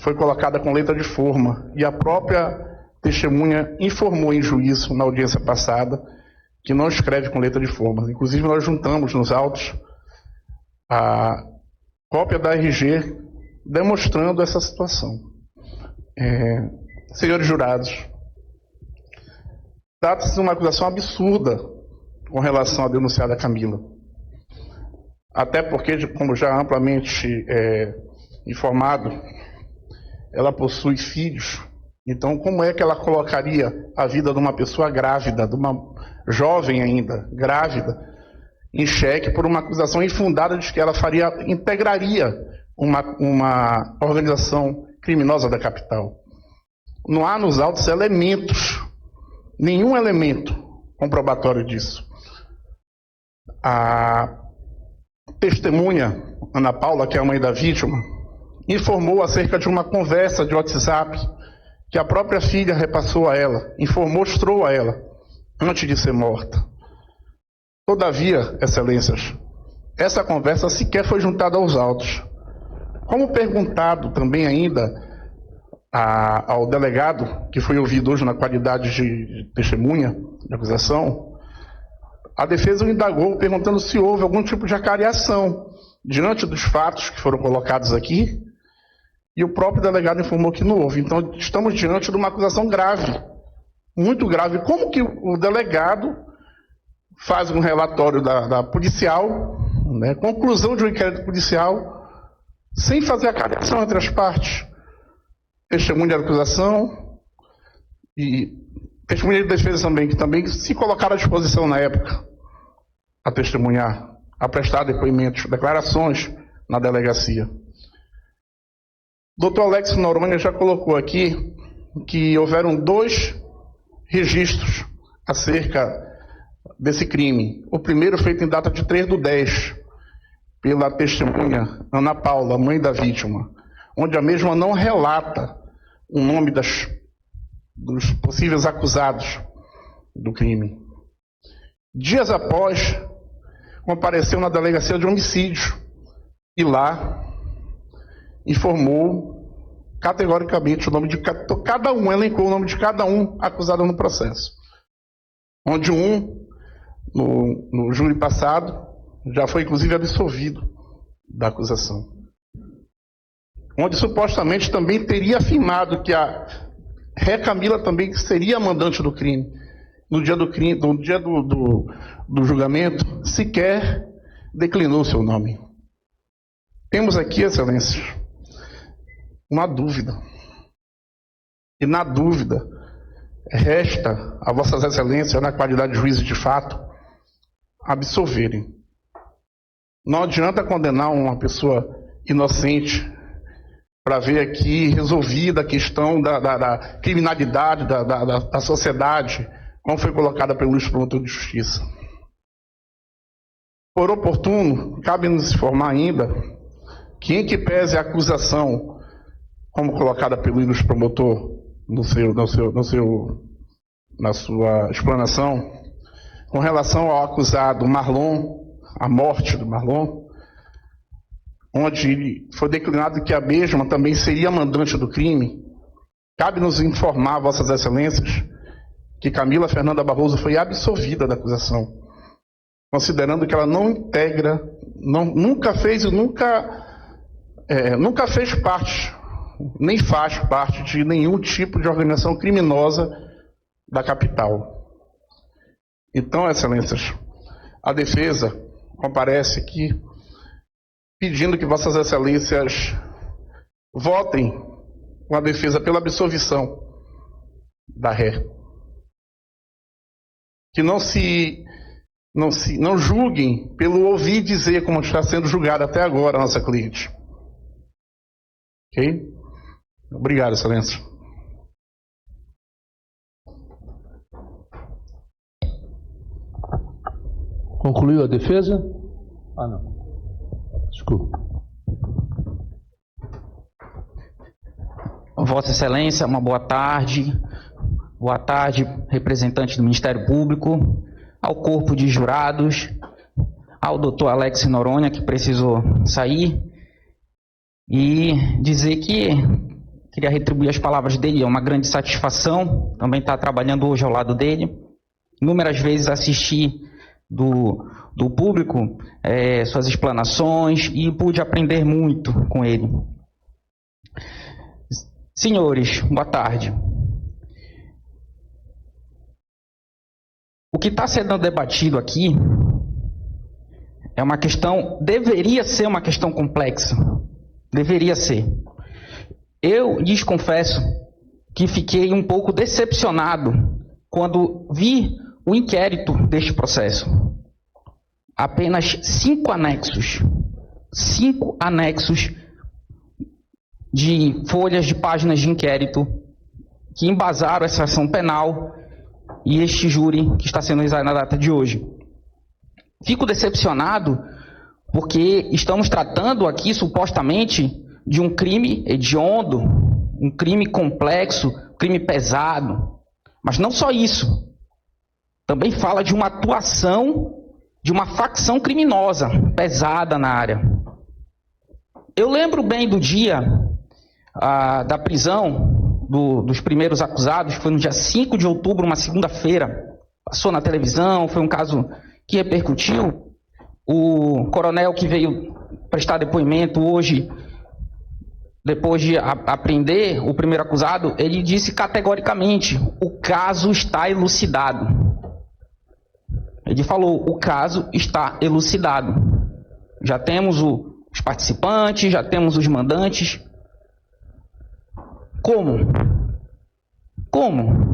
foi colocada com letra de forma, e a própria testemunha informou em juízo, na audiência passada, que não escreve com letra de forma. Inclusive, nós juntamos nos autos a cópia da RG demonstrando essa situação. Senhores jurados, trata-se de uma acusação absurda com relação à denunciada Camila. Até porque, como já amplamente informado, ela possui filhos. Então, como é que ela colocaria a vida de uma pessoa grávida, de uma jovem ainda, grávida, em xeque por uma acusação infundada de que ela integraria uma organização criminosa da capital? Não há nos autos elementos, nenhum elemento comprobatório disso. A testemunha, Ana Paula, que é a mãe da vítima, informou acerca de uma conversa de WhatsApp que a própria filha repassou a ela, mostrou a ela, antes de ser morta. Todavia, excelências, essa conversa sequer foi juntada aos autos. Como perguntado também ainda ao delegado, que foi ouvido hoje na qualidade de testemunha de acusação, a defesa o indagou perguntando se houve algum tipo de acariação diante dos fatos que foram colocados aqui, e o próprio delegado informou que não houve. Então, estamos diante de uma acusação grave, muito grave. Como que o delegado faz um relatório da policial, né, conclusão de um inquérito policial, sem fazer acariação entre as partes? Testemunha de acusação e testemunha de defesa também, que também se colocaram à disposição na época a testemunhar, a prestar depoimentos, declarações na delegacia. Dr. Alex Noronha já colocou aqui que houveram 2 registros acerca desse crime. O primeiro feito em data de 3/10, pela testemunha Ana Paula, mãe da vítima, onde a mesma não relata o nome dos possíveis acusados do crime. Dias após, compareceu na delegacia de homicídio e lá informou categoricamente o nome de cada um, elencou o nome de cada um acusado no processo. Onde no júri passado, já foi inclusive absolvido da acusação. Onde supostamente também teria afirmado que a Ré Camila também seria a mandante do crime. No dia do julgamento, sequer declinou seu nome. Temos aqui, excelências, uma dúvida. E na dúvida, resta a vossas excelências, na qualidade de juízes de fato, absolverem. Não adianta condenar uma pessoa inocente para ver aqui resolvida a questão da criminalidade da sociedade, como foi colocada pelo Luiz Promotor de Justiça. Por oportuno, cabe nos informar ainda que, em que pese a acusação como colocada pelo Luiz Promotor na sua explanação, com relação ao acusado Marlon, a morte do Marlon, onde foi declinado que a mesma também seria mandante do crime, cabe nos informar, vossas excelências, que Camila Fernanda Barroso foi absolvida da acusação, considerando que ela não integra, nunca fez parte, nem faz parte de nenhum tipo de organização criminosa da capital. Então, excelências, a defesa comparece aqui pedindo que vossas excelências votem com a defesa pela absolvição da Ré. Que não julguem pelo ouvir dizer como está sendo julgada até agora a nossa cliente. Ok? Obrigado, excelência. Concluiu a defesa? Ah, não. Desculpa. Vossa Excelência, uma boa tarde. boa tarde, representantes do Ministério Público, ao corpo de jurados, ao doutor Alex Noronha, que precisou sair, e dizer que queria retribuir as palavras dele, é uma grande satisfação também estar trabalhando hoje ao lado dele. Inúmeras vezes assisti do público suas explanações e pude aprender muito com ele. Senhores, boa tarde. O que está sendo debatido aqui é uma questão, deveria ser uma questão complexa. Deveria ser. Eu lhes confesso que fiquei um pouco decepcionado quando vi o inquérito deste processo. Apenas 5 anexos. 5 anexos de folhas de páginas de inquérito que embasaram essa ação penal e este júri que está sendo realizado na data de hoje. Fico decepcionado porque estamos tratando aqui supostamente de um crime hediondo, um crime complexo, um crime pesado. Mas não só isso. Também fala de uma atuação de uma facção criminosa pesada na área. Eu lembro bem do dia da prisão dos primeiros acusados, que foi no dia 5 de outubro, uma segunda-feira. Passou na televisão, foi um caso que repercutiu. O coronel que veio prestar depoimento hoje, depois de apreender o primeiro acusado, ele disse categoricamente: o caso está elucidado. Ele falou: o caso está elucidado. Já temos os participantes, já temos os mandantes. Como? Como?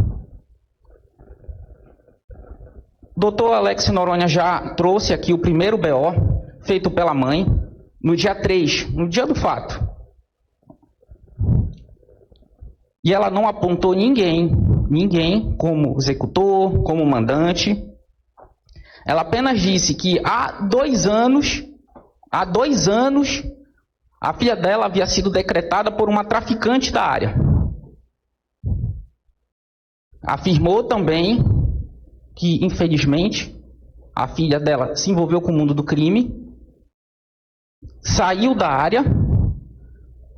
Doutor Alex Noronha já trouxe aqui o primeiro BO, feito pela mãe, no dia 3, no dia do fato. E ela não apontou ninguém como executor, como mandante. Ela apenas disse que há 2 anos, a filha dela havia sido decretada por uma traficante da área. Afirmou também que, infelizmente, a filha dela se envolveu com o mundo do crime, saiu da área,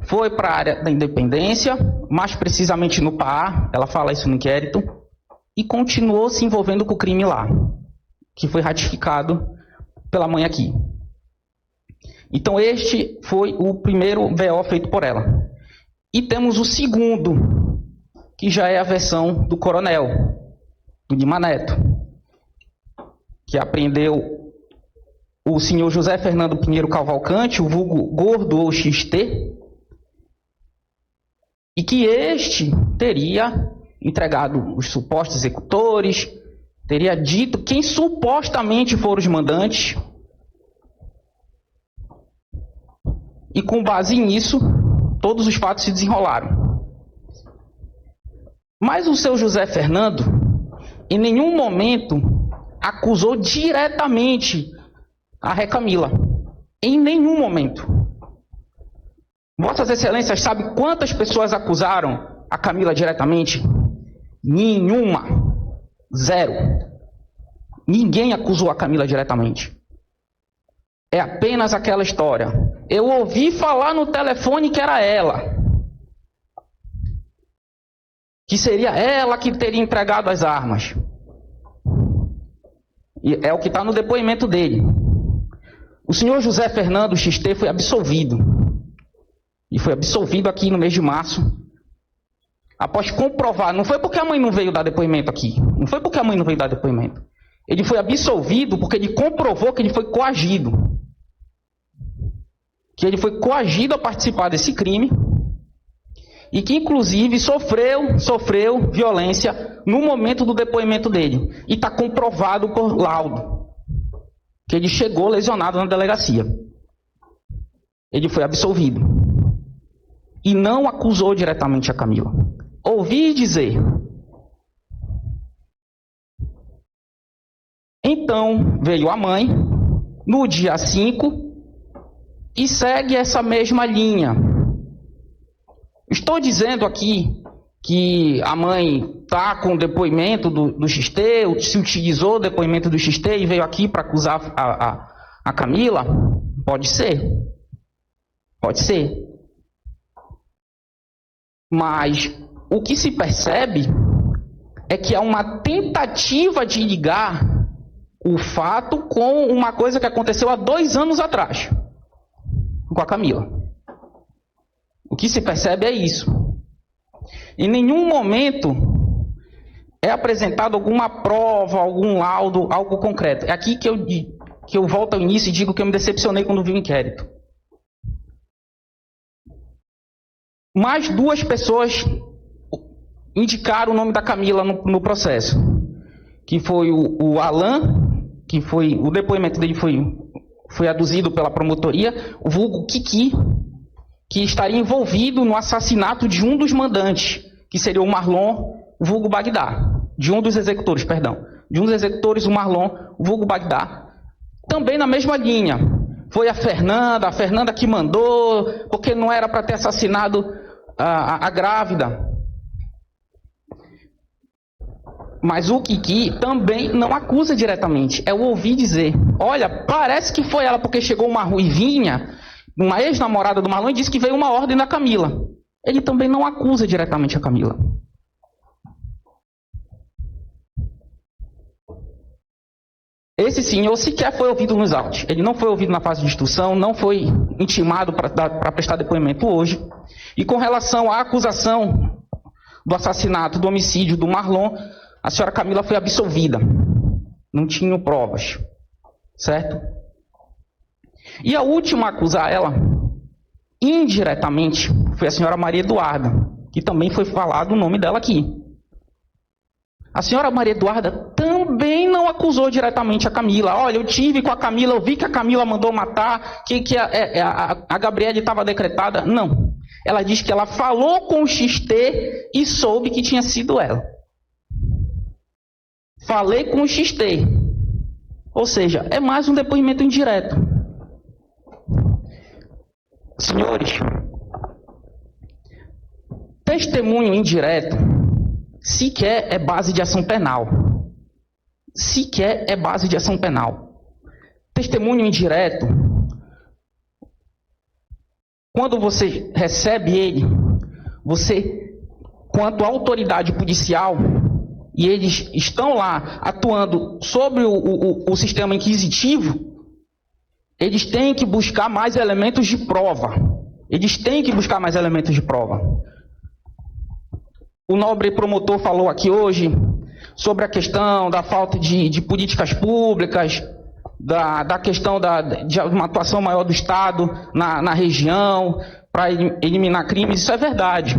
foi para a área da Independência, mais precisamente no PAA, ela fala isso no inquérito, e continuou se envolvendo com o crime lá, que foi ratificado pela mãe aqui. Então este foi o primeiro VO feito por ela. E temos o segundo, que já é a versão do coronel, do Lima Neto, que apreendeu o senhor José Fernando Pinheiro Cavalcante, o vulgo Gordo ou XT, e que este teria entregado os supostos executores, teria dito quem supostamente foram os mandantes, e com base nisso, todos os fatos se desenrolaram. Mas o seu José Fernando, em nenhum momento, acusou diretamente a Ré Camila. Em nenhum momento. Vossas Excelências sabem quantas pessoas acusaram a Camila diretamente? Nenhuma. 0. Ninguém acusou a Camila diretamente. É apenas aquela história. Eu ouvi falar no telefone que era ela. Que seria ela que teria entregado as armas. E é o que está no depoimento dele. O senhor José Fernando XT foi absolvido. E foi absolvido aqui no mês de março. Após comprovar, não foi porque a mãe não veio dar depoimento aqui. Não foi porque a mãe não veio dar depoimento. Ele foi absolvido porque ele comprovou que ele foi coagido. Que ele foi coagido a participar desse crime. E que inclusive sofreu violência no momento do depoimento dele. E está comprovado por laudo. Que ele chegou lesionado na delegacia. Ele foi absolvido. E não acusou diretamente a Camila. Ouvi dizer. Então veio a mãe, no dia 5, e segue essa mesma linha. Estou dizendo aqui que a mãe está com o depoimento do XT, se utilizou o depoimento do XT e veio aqui para acusar a Camila? Pode ser. Pode ser. Mas o que se percebe é que há uma tentativa de ligar o fato com uma coisa que aconteceu há 2 anos atrás, com a Camila. O que se percebe é isso. Em nenhum momento é apresentado alguma prova, algum laudo, algo concreto. É aqui que eu volto ao início e digo que eu me decepcionei quando vi o inquérito. Mais 2 pessoas indicaram o nome da Camila no processo, que foi o Alan, que foi o depoimento dele foi aduzido pela promotoria, o vulgo Kiki, que estaria envolvido no assassinato de um dos mandantes, que seria o Marlon, o vulgo Bagdá, de um dos executores, perdão, de um dos executores, o Marlon, o vulgo Bagdá. Também na mesma linha, foi a Fernanda que mandou, porque não era para ter assassinado a grávida. Mas o Kiki também não acusa diretamente. É o ouvir dizer, olha, parece que foi ela, porque chegou uma ruivinha, uma ex-namorada do Marlon, e disse que veio uma ordem da Camila. Ele também não acusa diretamente a Camila. Esse senhor sequer foi ouvido nos autos. Ele não foi ouvido na fase de instrução, não foi intimado para prestar depoimento hoje. E com relação à acusação do assassinato, do homicídio do Marlon, a senhora Camila foi absolvida. Não tinham provas. Certo? E a última a acusar ela, indiretamente, foi a senhora Maria Eduarda, que também foi falado o nome dela aqui. A senhora Maria Eduarda também não acusou diretamente a Camila. Olha, eu tive com a Camila, eu vi que a Camila mandou matar, que a Gabriele estava decretada. Não. Ela diz que ela falou com o XT e soube que tinha sido ela. Falei com o XT. Ou seja, é mais um depoimento indireto. Senhores, testemunho indireto sequer é base de ação penal. Sequer é base de ação penal. Testemunho indireto, quando você recebe ele, você, quanto autoridade policial, e eles estão lá atuando sobre o sistema inquisitivo, eles têm que buscar mais elementos de prova. Eles têm que buscar mais elementos de prova. O nobre promotor falou aqui hoje sobre a questão da falta de políticas públicas, da questão de uma atuação maior do Estado na região, para eliminar crimes. Isso é verdade.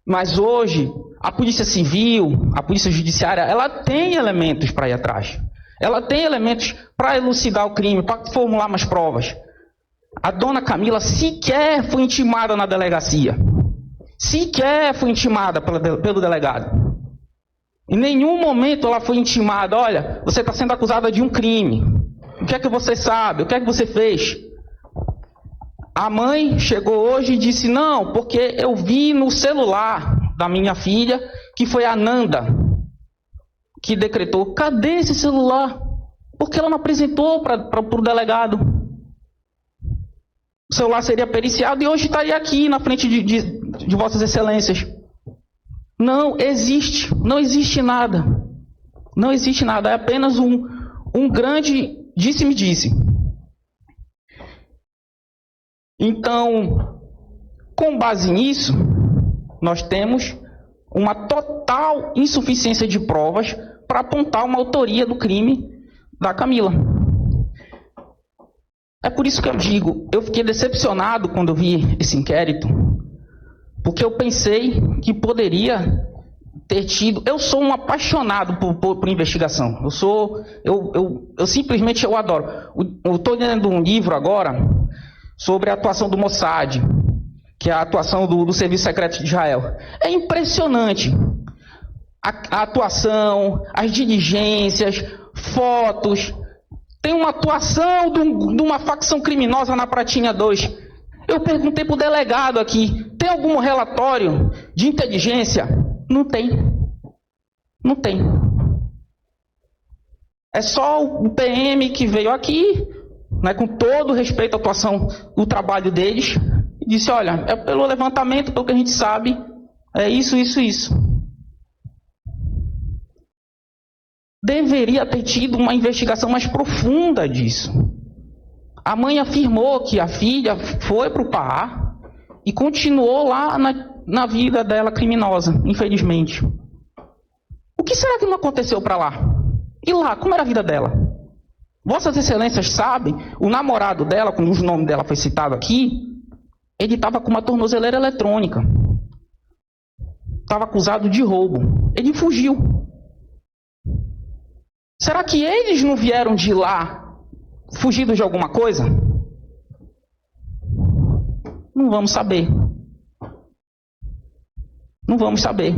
Mas hoje, a Polícia Civil, a Polícia Judiciária, ela tem elementos para ir atrás. Ela tem elementos para elucidar o crime, para formular mais provas. A dona Camila sequer foi intimada na delegacia. Sequer foi intimada pelo delegado. Em nenhum momento ela foi intimada, olha, você está sendo acusada de um crime. O que é que você sabe? O que é que você fez? A mãe chegou hoje e disse, não, porque eu vi no celular da minha filha, que foi a Nanda, que decretou. Cadê esse celular? Porque ela não apresentou para o delegado. O celular seria periciado e hoje estaria aqui na frente de vossas excelências. Não existe nada. Não existe nada, é apenas um grande disse-me-disse. Então, com base nisso, nós temos uma total insuficiência de provas para apontar uma autoria do crime da Camila. É por isso que eu digo, eu fiquei decepcionado quando eu vi esse inquérito, porque eu pensei que poderia ter tido... Eu sou um apaixonado por investigação. Eu simplesmente adoro. Eu estou lendo um livro agora sobre a atuação do Mossad, que é a atuação do Serviço Secreto de Israel. É impressionante. A atuação, as diligências, fotos. Tem uma atuação de uma facção criminosa na Pratinha 2. Eu perguntei para o delegado aqui, Tem algum relatório de inteligência? Não tem. Não tem. É só o PM que veio aqui, né, com todo respeito à atuação, o trabalho deles, e disse, olha, é pelo levantamento, pelo que a gente sabe, é isso, isso, isso. Deveria ter tido uma investigação mais profunda disso. A mãe afirmou que a filha foi para o Pará e continuou lá na vida dela criminosa, infelizmente. O que será que não aconteceu para lá? E lá, como era a vida dela? Vossas Excelências sabem, o namorado dela, cujo nome dela foi citado aqui, ele estava com uma tornozeleira eletrônica. Estava acusado de roubo. Ele fugiu. Será que eles não vieram de lá fugidos de alguma coisa? Não vamos saber. Não vamos saber.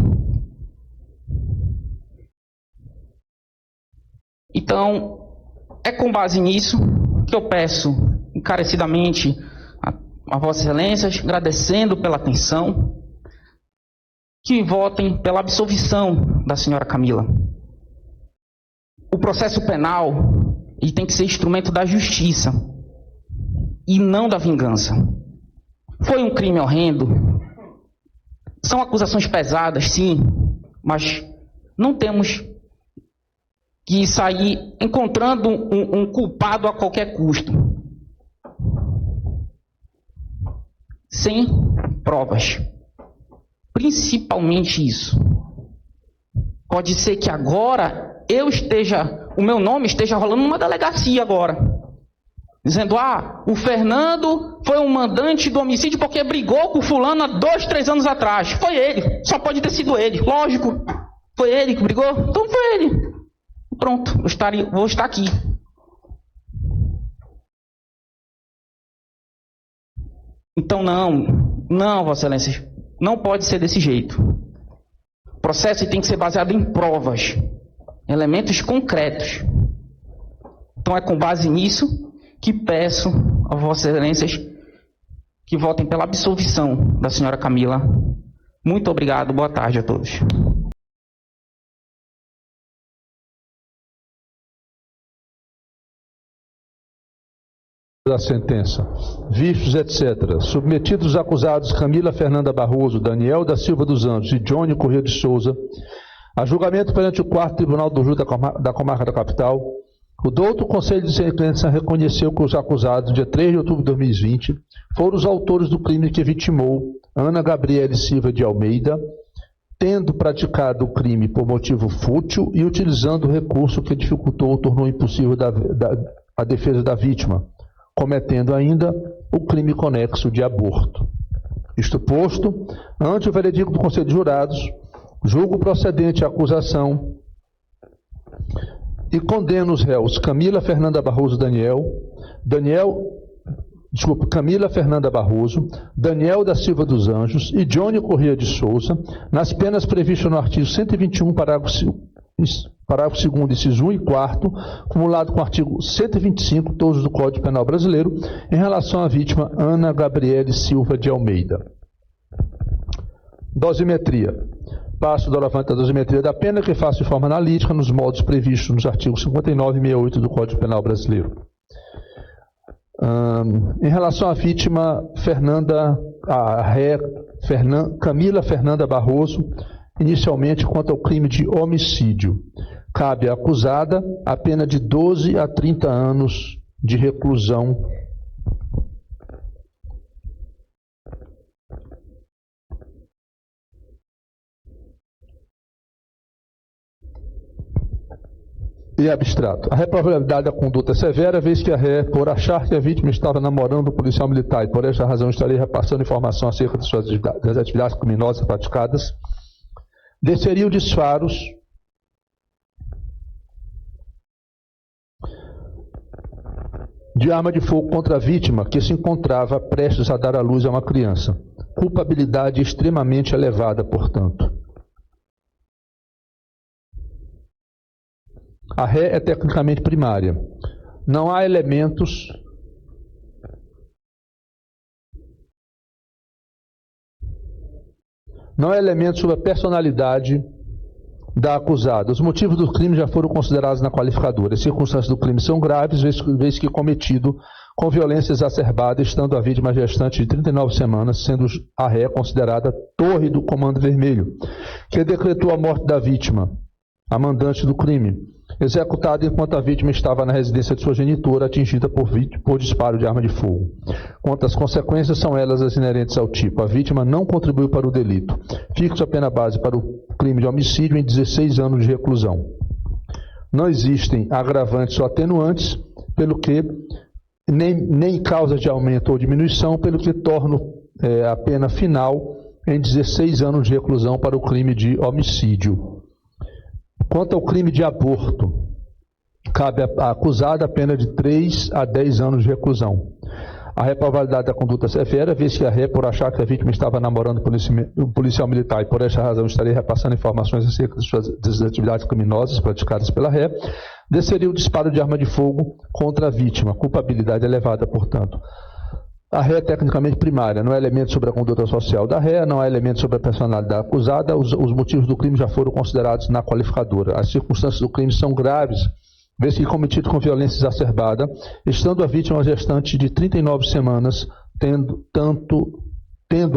Então, é com base nisso que eu peço encarecidamente a Vossas Excelências, agradecendo pela atenção, que votem pela absolvição da senhora Camila. O processo penal ele tem que ser instrumento da justiça e não da vingança. Foi um crime horrendo. São acusações pesadas, sim, mas não temos que sair encontrando um culpado a qualquer custo. Sem provas. Principalmente isso. Pode ser que agora o meu nome esteja rolando numa delegacia agora. Dizendo, o Fernando foi um mandante do homicídio porque brigou com o fulano há 2, 3 anos atrás. Foi ele, só pode ter sido ele, lógico. Foi ele que brigou? Então foi ele. Pronto, vou estar aqui. Então não, Vossa Excelência, não pode ser desse jeito. O processo tem que ser baseado em provas, elementos concretos. Então é com base nisso que peço a Vossas Excelências que votem pela absolvição da senhora Camila. Muito obrigado, boa tarde a todos. Da sentença. Vistos, etc. Submetidos os acusados Camila Fernanda Barroso, Daniel da Silva dos Anjos e Johnny Corrêa de Souza, a julgamento perante o 4º Tribunal do Júri da Comarca da Capital, o douto Conselho de Sentença reconheceu que os acusados, dia 3 de outubro de 2020, foram os autores do crime que vitimou Ana Gabriele Silva de Almeida, tendo praticado o crime por motivo fútil e utilizando o recurso que dificultou ou tornou impossível a defesa da vítima, cometendo ainda o crime conexo de aborto. Isto posto, ante o veredicto do Conselho de Jurados, julgo procedente a acusação e condeno os réus Camila Fernanda Barroso Camila Fernanda Barroso, Daniel da Silva dos Anjos e Johnny Corrêa de Souza, nas penas previstas no artigo 121, parágrafo 2º, inciso 1 e 4º, cumulado com o artigo 125, todos do Código Penal Brasileiro, em relação à vítima Ana Gabriele Silva de Almeida. Dosimetria. Passo do alavante da dosimetria da pena, que faço de forma analítica nos modos previstos nos artigos 59 e 68 do Código Penal Brasileiro. Em relação à vítima Camila Fernanda Barroso, inicialmente quanto ao crime de homicídio, cabe à acusada a pena de 12 a 30 anos de reclusão. E abstrato. A reprovabilidade da conduta é severa, vez que a ré, por achar que a vítima estava namorando o policial militar e por esta razão estaria repassando informação acerca de das atividades criminosas praticadas, desceria o disparos de arma de fogo contra a vítima, que se encontrava prestes a dar à luz a uma criança. Culpabilidade extremamente elevada, portanto. A ré é tecnicamente primária. Não há elementos Não há elementos sobre a personalidade da acusada. Os motivos do crime já foram considerados na qualificadora. As circunstâncias do crime são graves, vez que cometido com violência exacerbada, estando a vítima gestante de 39 semanas, sendo a ré considerada torre do Comando Vermelho, que decretou a morte da vítima, a mandante do crime, executada enquanto a vítima estava na residência de sua genitora, atingida por disparo de arma de fogo. Quanto às consequências, são elas as inerentes ao tipo. A vítima não contribuiu para o delito. Fixa a pena base para o crime de homicídio em 16 anos de reclusão. Não existem agravantes ou atenuantes, pelo que nem causas de aumento ou diminuição, pelo que torna a pena final em 16 anos de reclusão para o crime de homicídio. Quanto ao crime de aborto, cabe à acusada a pena de 3 a 10 anos de reclusão. A ré para validade da conduta severa, vez que a ré, por achar que a vítima estava namorando o policial militar e por esta razão estaria repassando informações acerca das atividades criminosas praticadas pela ré, desceria o disparo de arma de fogo contra a vítima. Culpabilidade elevada, portanto. A ré é tecnicamente primária, não há elemento sobre a conduta social da ré, não há elemento sobre a personalidade da acusada, os motivos do crime já foram considerados na qualificadora. As circunstâncias do crime são graves, vez que cometido com violência exacerbada, estando a vítima gestante de 39 semanas, tendo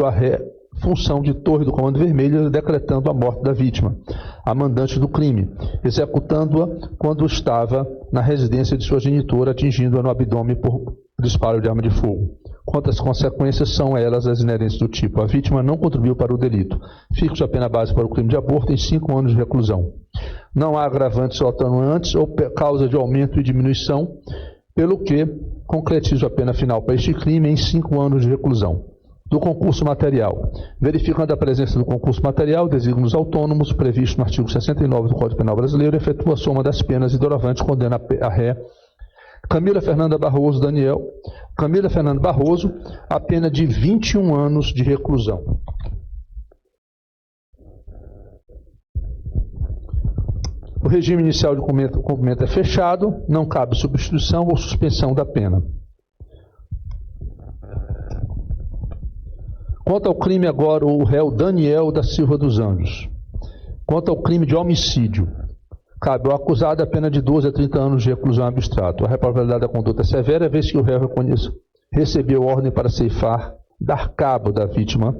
a ré função de torre do Comando Vermelho, decretando a morte da vítima, a mandante do crime, executando-a quando estava na residência de sua genitora, atingindo-a no abdômen por disparo de arma de fogo. Quantas consequências, são elas as inerentes do tipo. A vítima não contribuiu para o delito. Fixa a pena base para o crime de aborto em 5 anos de reclusão. Não há agravantes ou atenuantes ou causa de aumento e diminuição, pelo que concretizo a pena final para este crime em 5 anos de reclusão. Do concurso material. Verificando a presença do concurso material, desígnios autônomos, previsto no artigo 69 do Código Penal Brasileiro, efetua a soma das penas e doravante condena a ré Camila Fernanda Barroso a pena de 21 anos de reclusão. O regime inicial de cumprimento é fechado, não cabe substituição ou suspensão da pena. Quanto ao crime agora, o réu Daniel da Silva dos Anjos. Quanto ao crime de homicídio, cabe ao acusado a pena de 12 a 30 anos de reclusão abstrato. A reprovabilidade da conduta é severa, vez que o réu recebeu ordem para ceifar, dar cabo da vítima,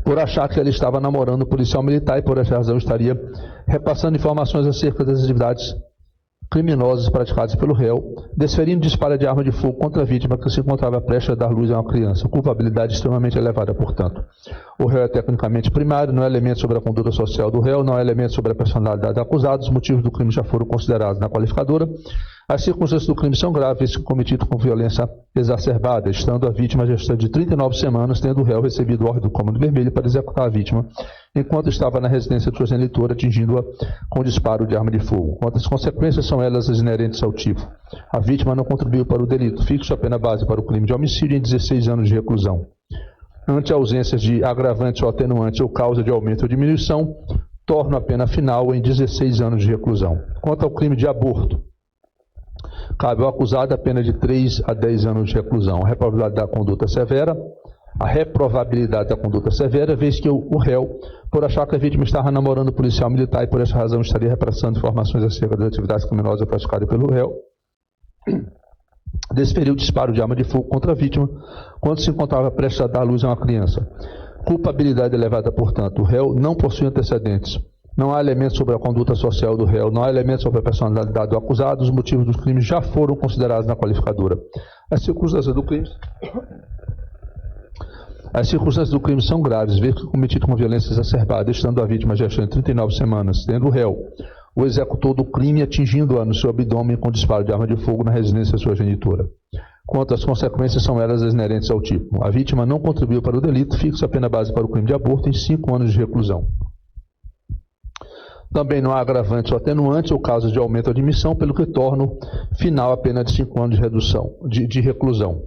por achar que ele estava namorando o policial militar e por essa razão estaria repassando informações acerca das atividades criminosas praticadas pelo réu, desferindo disparo de arma de fogo contra a vítima que se encontrava prestes a dar luz a uma criança. Culpabilidade extremamente elevada, portanto. O réu é tecnicamente primário, não há elemento sobre a conduta social do réu, não há elemento sobre a personalidade do acusado, os motivos do crime já foram considerados na qualificadora. As circunstâncias do crime são graves, cometido com violência exacerbada, estando a vítima gestante de 39 semanas, tendo o réu recebido ordem do Comando Vermelho para executar a vítima, enquanto estava na residência de sua genitora, atingindo-a com disparo de arma de fogo. Quantas consequências, são elas as inerentes ao tipo. A vítima não contribuiu para o delito. Fixa a pena base para o crime de homicídio em 16 anos de reclusão. Ante ausências de agravantes ou atenuantes ou causa de aumento ou diminuição, torna a pena final em 16 anos de reclusão. Quanto ao crime de aborto, cabe ao acusado a pena de 3 a 10 anos de reclusão. A reprovabilidade da conduta severa, vez que o réu, por achar que a vítima estava namorando o policial militar e por essa razão estaria repassando informações acerca das atividades criminosas praticadas pelo réu, desferiu o disparo de arma de fogo contra a vítima quando se encontrava prestes a dar luz a uma criança. Culpabilidade elevada, portanto. O réu não possui antecedentes. Não há elementos sobre a conduta social do réu, não há elementos sobre a personalidade do acusado, os motivos dos crimes já foram considerados na qualificadora. As circunstâncias do crime são graves, vez que cometido com violência exacerbada, estando a vítima gestante de 39 semanas, tendo o réu o executor do crime atingindo-a no seu abdômen com disparo de arma de fogo na residência de sua genitora. Quanto às consequências, são elas as inerentes ao tipo. A vítima não contribuiu para o delito, fixa a pena base para o crime de aborto em 5 anos de reclusão. Também não há agravantes ou atenuantes ou causas de aumento ou diminuição, pelo que torna final a pena de 5 anos de reclusão.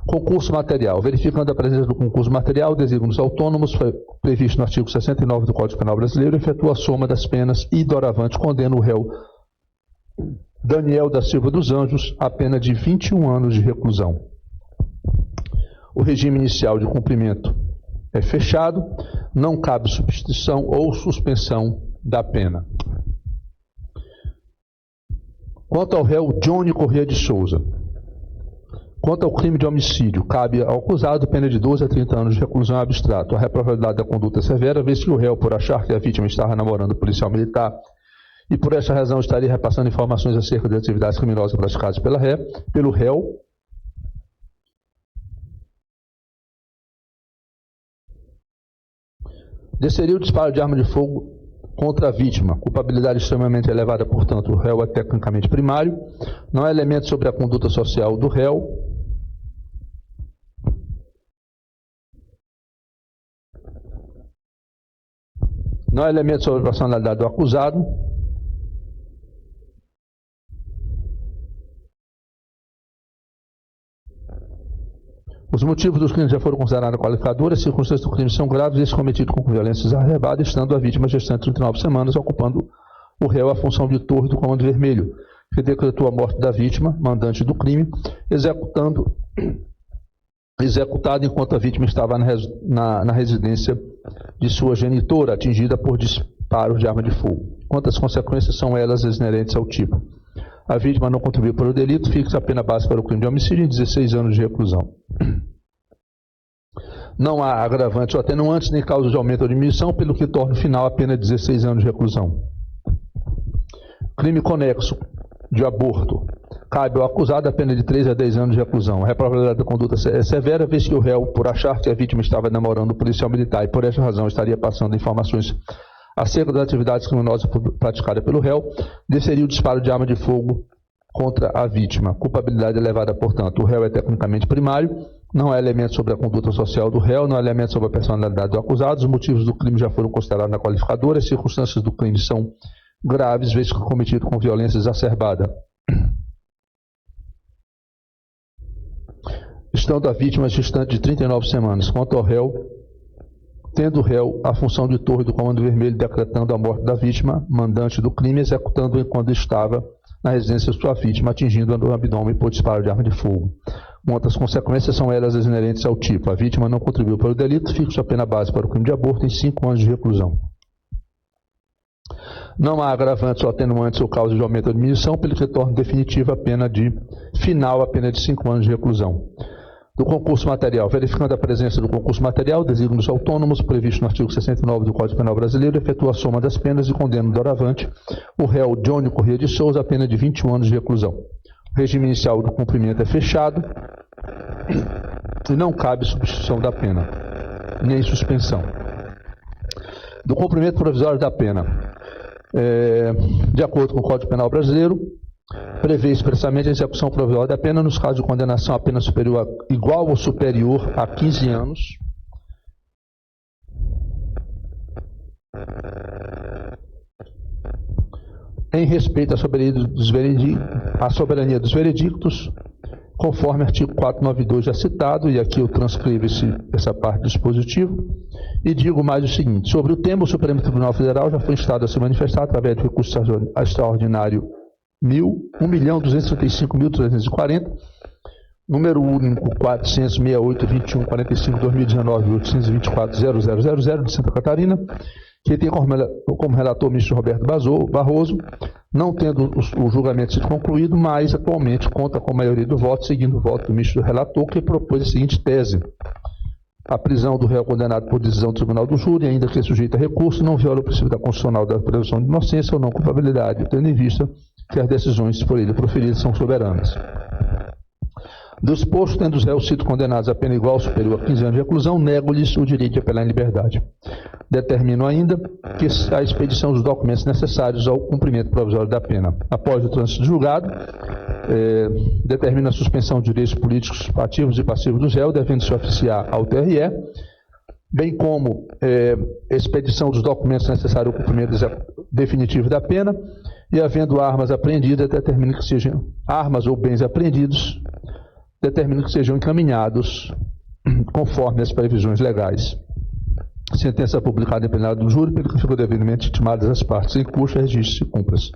Concurso material. Verificando a presença do concurso material, desígnios autônomos, previsto no artigo 69 do Código Penal Brasileiro, efetua a soma das penas e, doravante, condena o réu Daniel da Silva dos Anjos a pena de 21 anos de reclusão. O regime inicial de cumprimento é fechado, não cabe substituição ou suspensão da pena. Quanto ao réu Johnny Corrêa de Souza, quanto ao crime de homicídio, cabe ao acusado pena de 12 a 30 anos de reclusão abstrato. A reprovavelidade da conduta é severa, vez que o réu, por achar que a vítima estava namorando o policial militar e por essa razão estaria repassando informações acerca das atividades criminosas praticadas pelo réu, desceria o disparo de arma de fogo contra a vítima. Culpabilidade extremamente elevada, portanto, o réu é tecnicamente primário. Não há elemento sobre a conduta social do réu. Não há elemento sobre a personalidade do acusado. Os motivos dos crimes já foram considerados qualificadores, as circunstâncias do crime são graves e esse cometido com violência exacerbada, estando a vítima gestante de 39 semanas, ocupando o réu a função de torre do Comando Vermelho, que decretou a morte da vítima, mandante do crime, executado enquanto a vítima estava na residência de sua genitora, atingida por disparos de arma de fogo. Quantas consequências são elas inerentes ao tipo? A vítima não contribuiu para o delito, fixa a pena base para o crime de homicídio em 16 anos de reclusão. Não há agravantes ou atenuantes nem causas de aumento ou diminuição, pelo que torna o final a pena de 16 anos de reclusão. Crime conexo de aborto. Cabe ao acusado a pena de 3 a 10 anos de reclusão. A reprovavelidade da conduta é severa, vez que o réu, por achar que a vítima estava namorando o policial militar e por essa razão estaria passando informações acerca das atividades criminosas praticadas pelo réu, desceria o disparo de arma de fogo contra a vítima. Culpabilidade elevada, portanto, o réu é tecnicamente primário, não há elemento sobre a conduta social do réu, não há elemento sobre a personalidade do acusado, os motivos do crime já foram considerados na qualificadora, as circunstâncias do crime são graves, vez que cometido com violência exacerbada. Estando a vítima distante de 39 semanas, quanto ao réu, tendo o réu a função de torre do Comando Vermelho, decretando a morte da vítima, mandante do crime, executando enquanto estava na residência de sua vítima, atingindo-a no abdômen por disparo de arma de fogo. Quantas consequências são elas inerentes ao tipo? A vítima não contribuiu para o delito, fixa a pena base para o crime de aborto em 5 anos de reclusão. Não há agravantes ou atenuantes ou causas de aumento ou diminuição, pelo que torna definitiva a pena de 5 anos de reclusão. Do concurso material, verificando a presença do concurso material, desígnios autônomos, previsto no artigo 69 do Código Penal Brasileiro, efetua a soma das penas e condena doravante o réu Johnny Corrêa de Souza a pena de 21 anos de reclusão. O regime inicial do cumprimento é fechado e não cabe substituição da pena, nem suspensão. Do cumprimento provisório da pena, de acordo com o Código Penal Brasileiro, prevê expressamente a execução provisória da pena nos casos de condenação a pena superior igual ou superior a 15 anos, em respeito à soberania dos veredictos, conforme artigo 492 já citado, e aqui eu transcrevo essa parte do dispositivo, e digo mais o seguinte: sobre o tema, o Supremo Tribunal Federal já foi instado a se manifestar através do recurso extraordinário 1.235.340, número único 468-21-45-2019-824-0000 de Santa Catarina, que tem como relator o ministro Roberto Barroso, não tendo o julgamento sido concluído, mas atualmente conta com a maioria do voto, seguindo o voto do ministro relator, que propôs a seguinte tese: a prisão do réu condenado por decisão do Tribunal do Júri, ainda que sujeito a recurso, não viola o princípio da constitucional da presunção de inocência ou não culpabilidade, tendo em vista que as decisões por ele proferidas são soberanas. Do exposto, tendo os réus sido condenados a pena igual ou superior a 15 anos de reclusão, nego-lhes o direito de apelar em liberdade. Determino ainda que a expedição dos documentos necessários ao cumprimento provisório da pena. Após o trânsito julgado, determina a suspensão de direitos políticos ativos e passivos do réu, devendo se oficiar ao TRE, bem como expedição dos documentos necessários ao cumprimento definitivo da pena, e havendo armas apreendidas, determina que sejam armas ou bens apreendidos, determina que sejam encaminhados conforme as previsões legais. Sentença publicada em plenário do júri, pelo que ficou devidamente intimadas as partes em curso, registro-se e cumpra-se.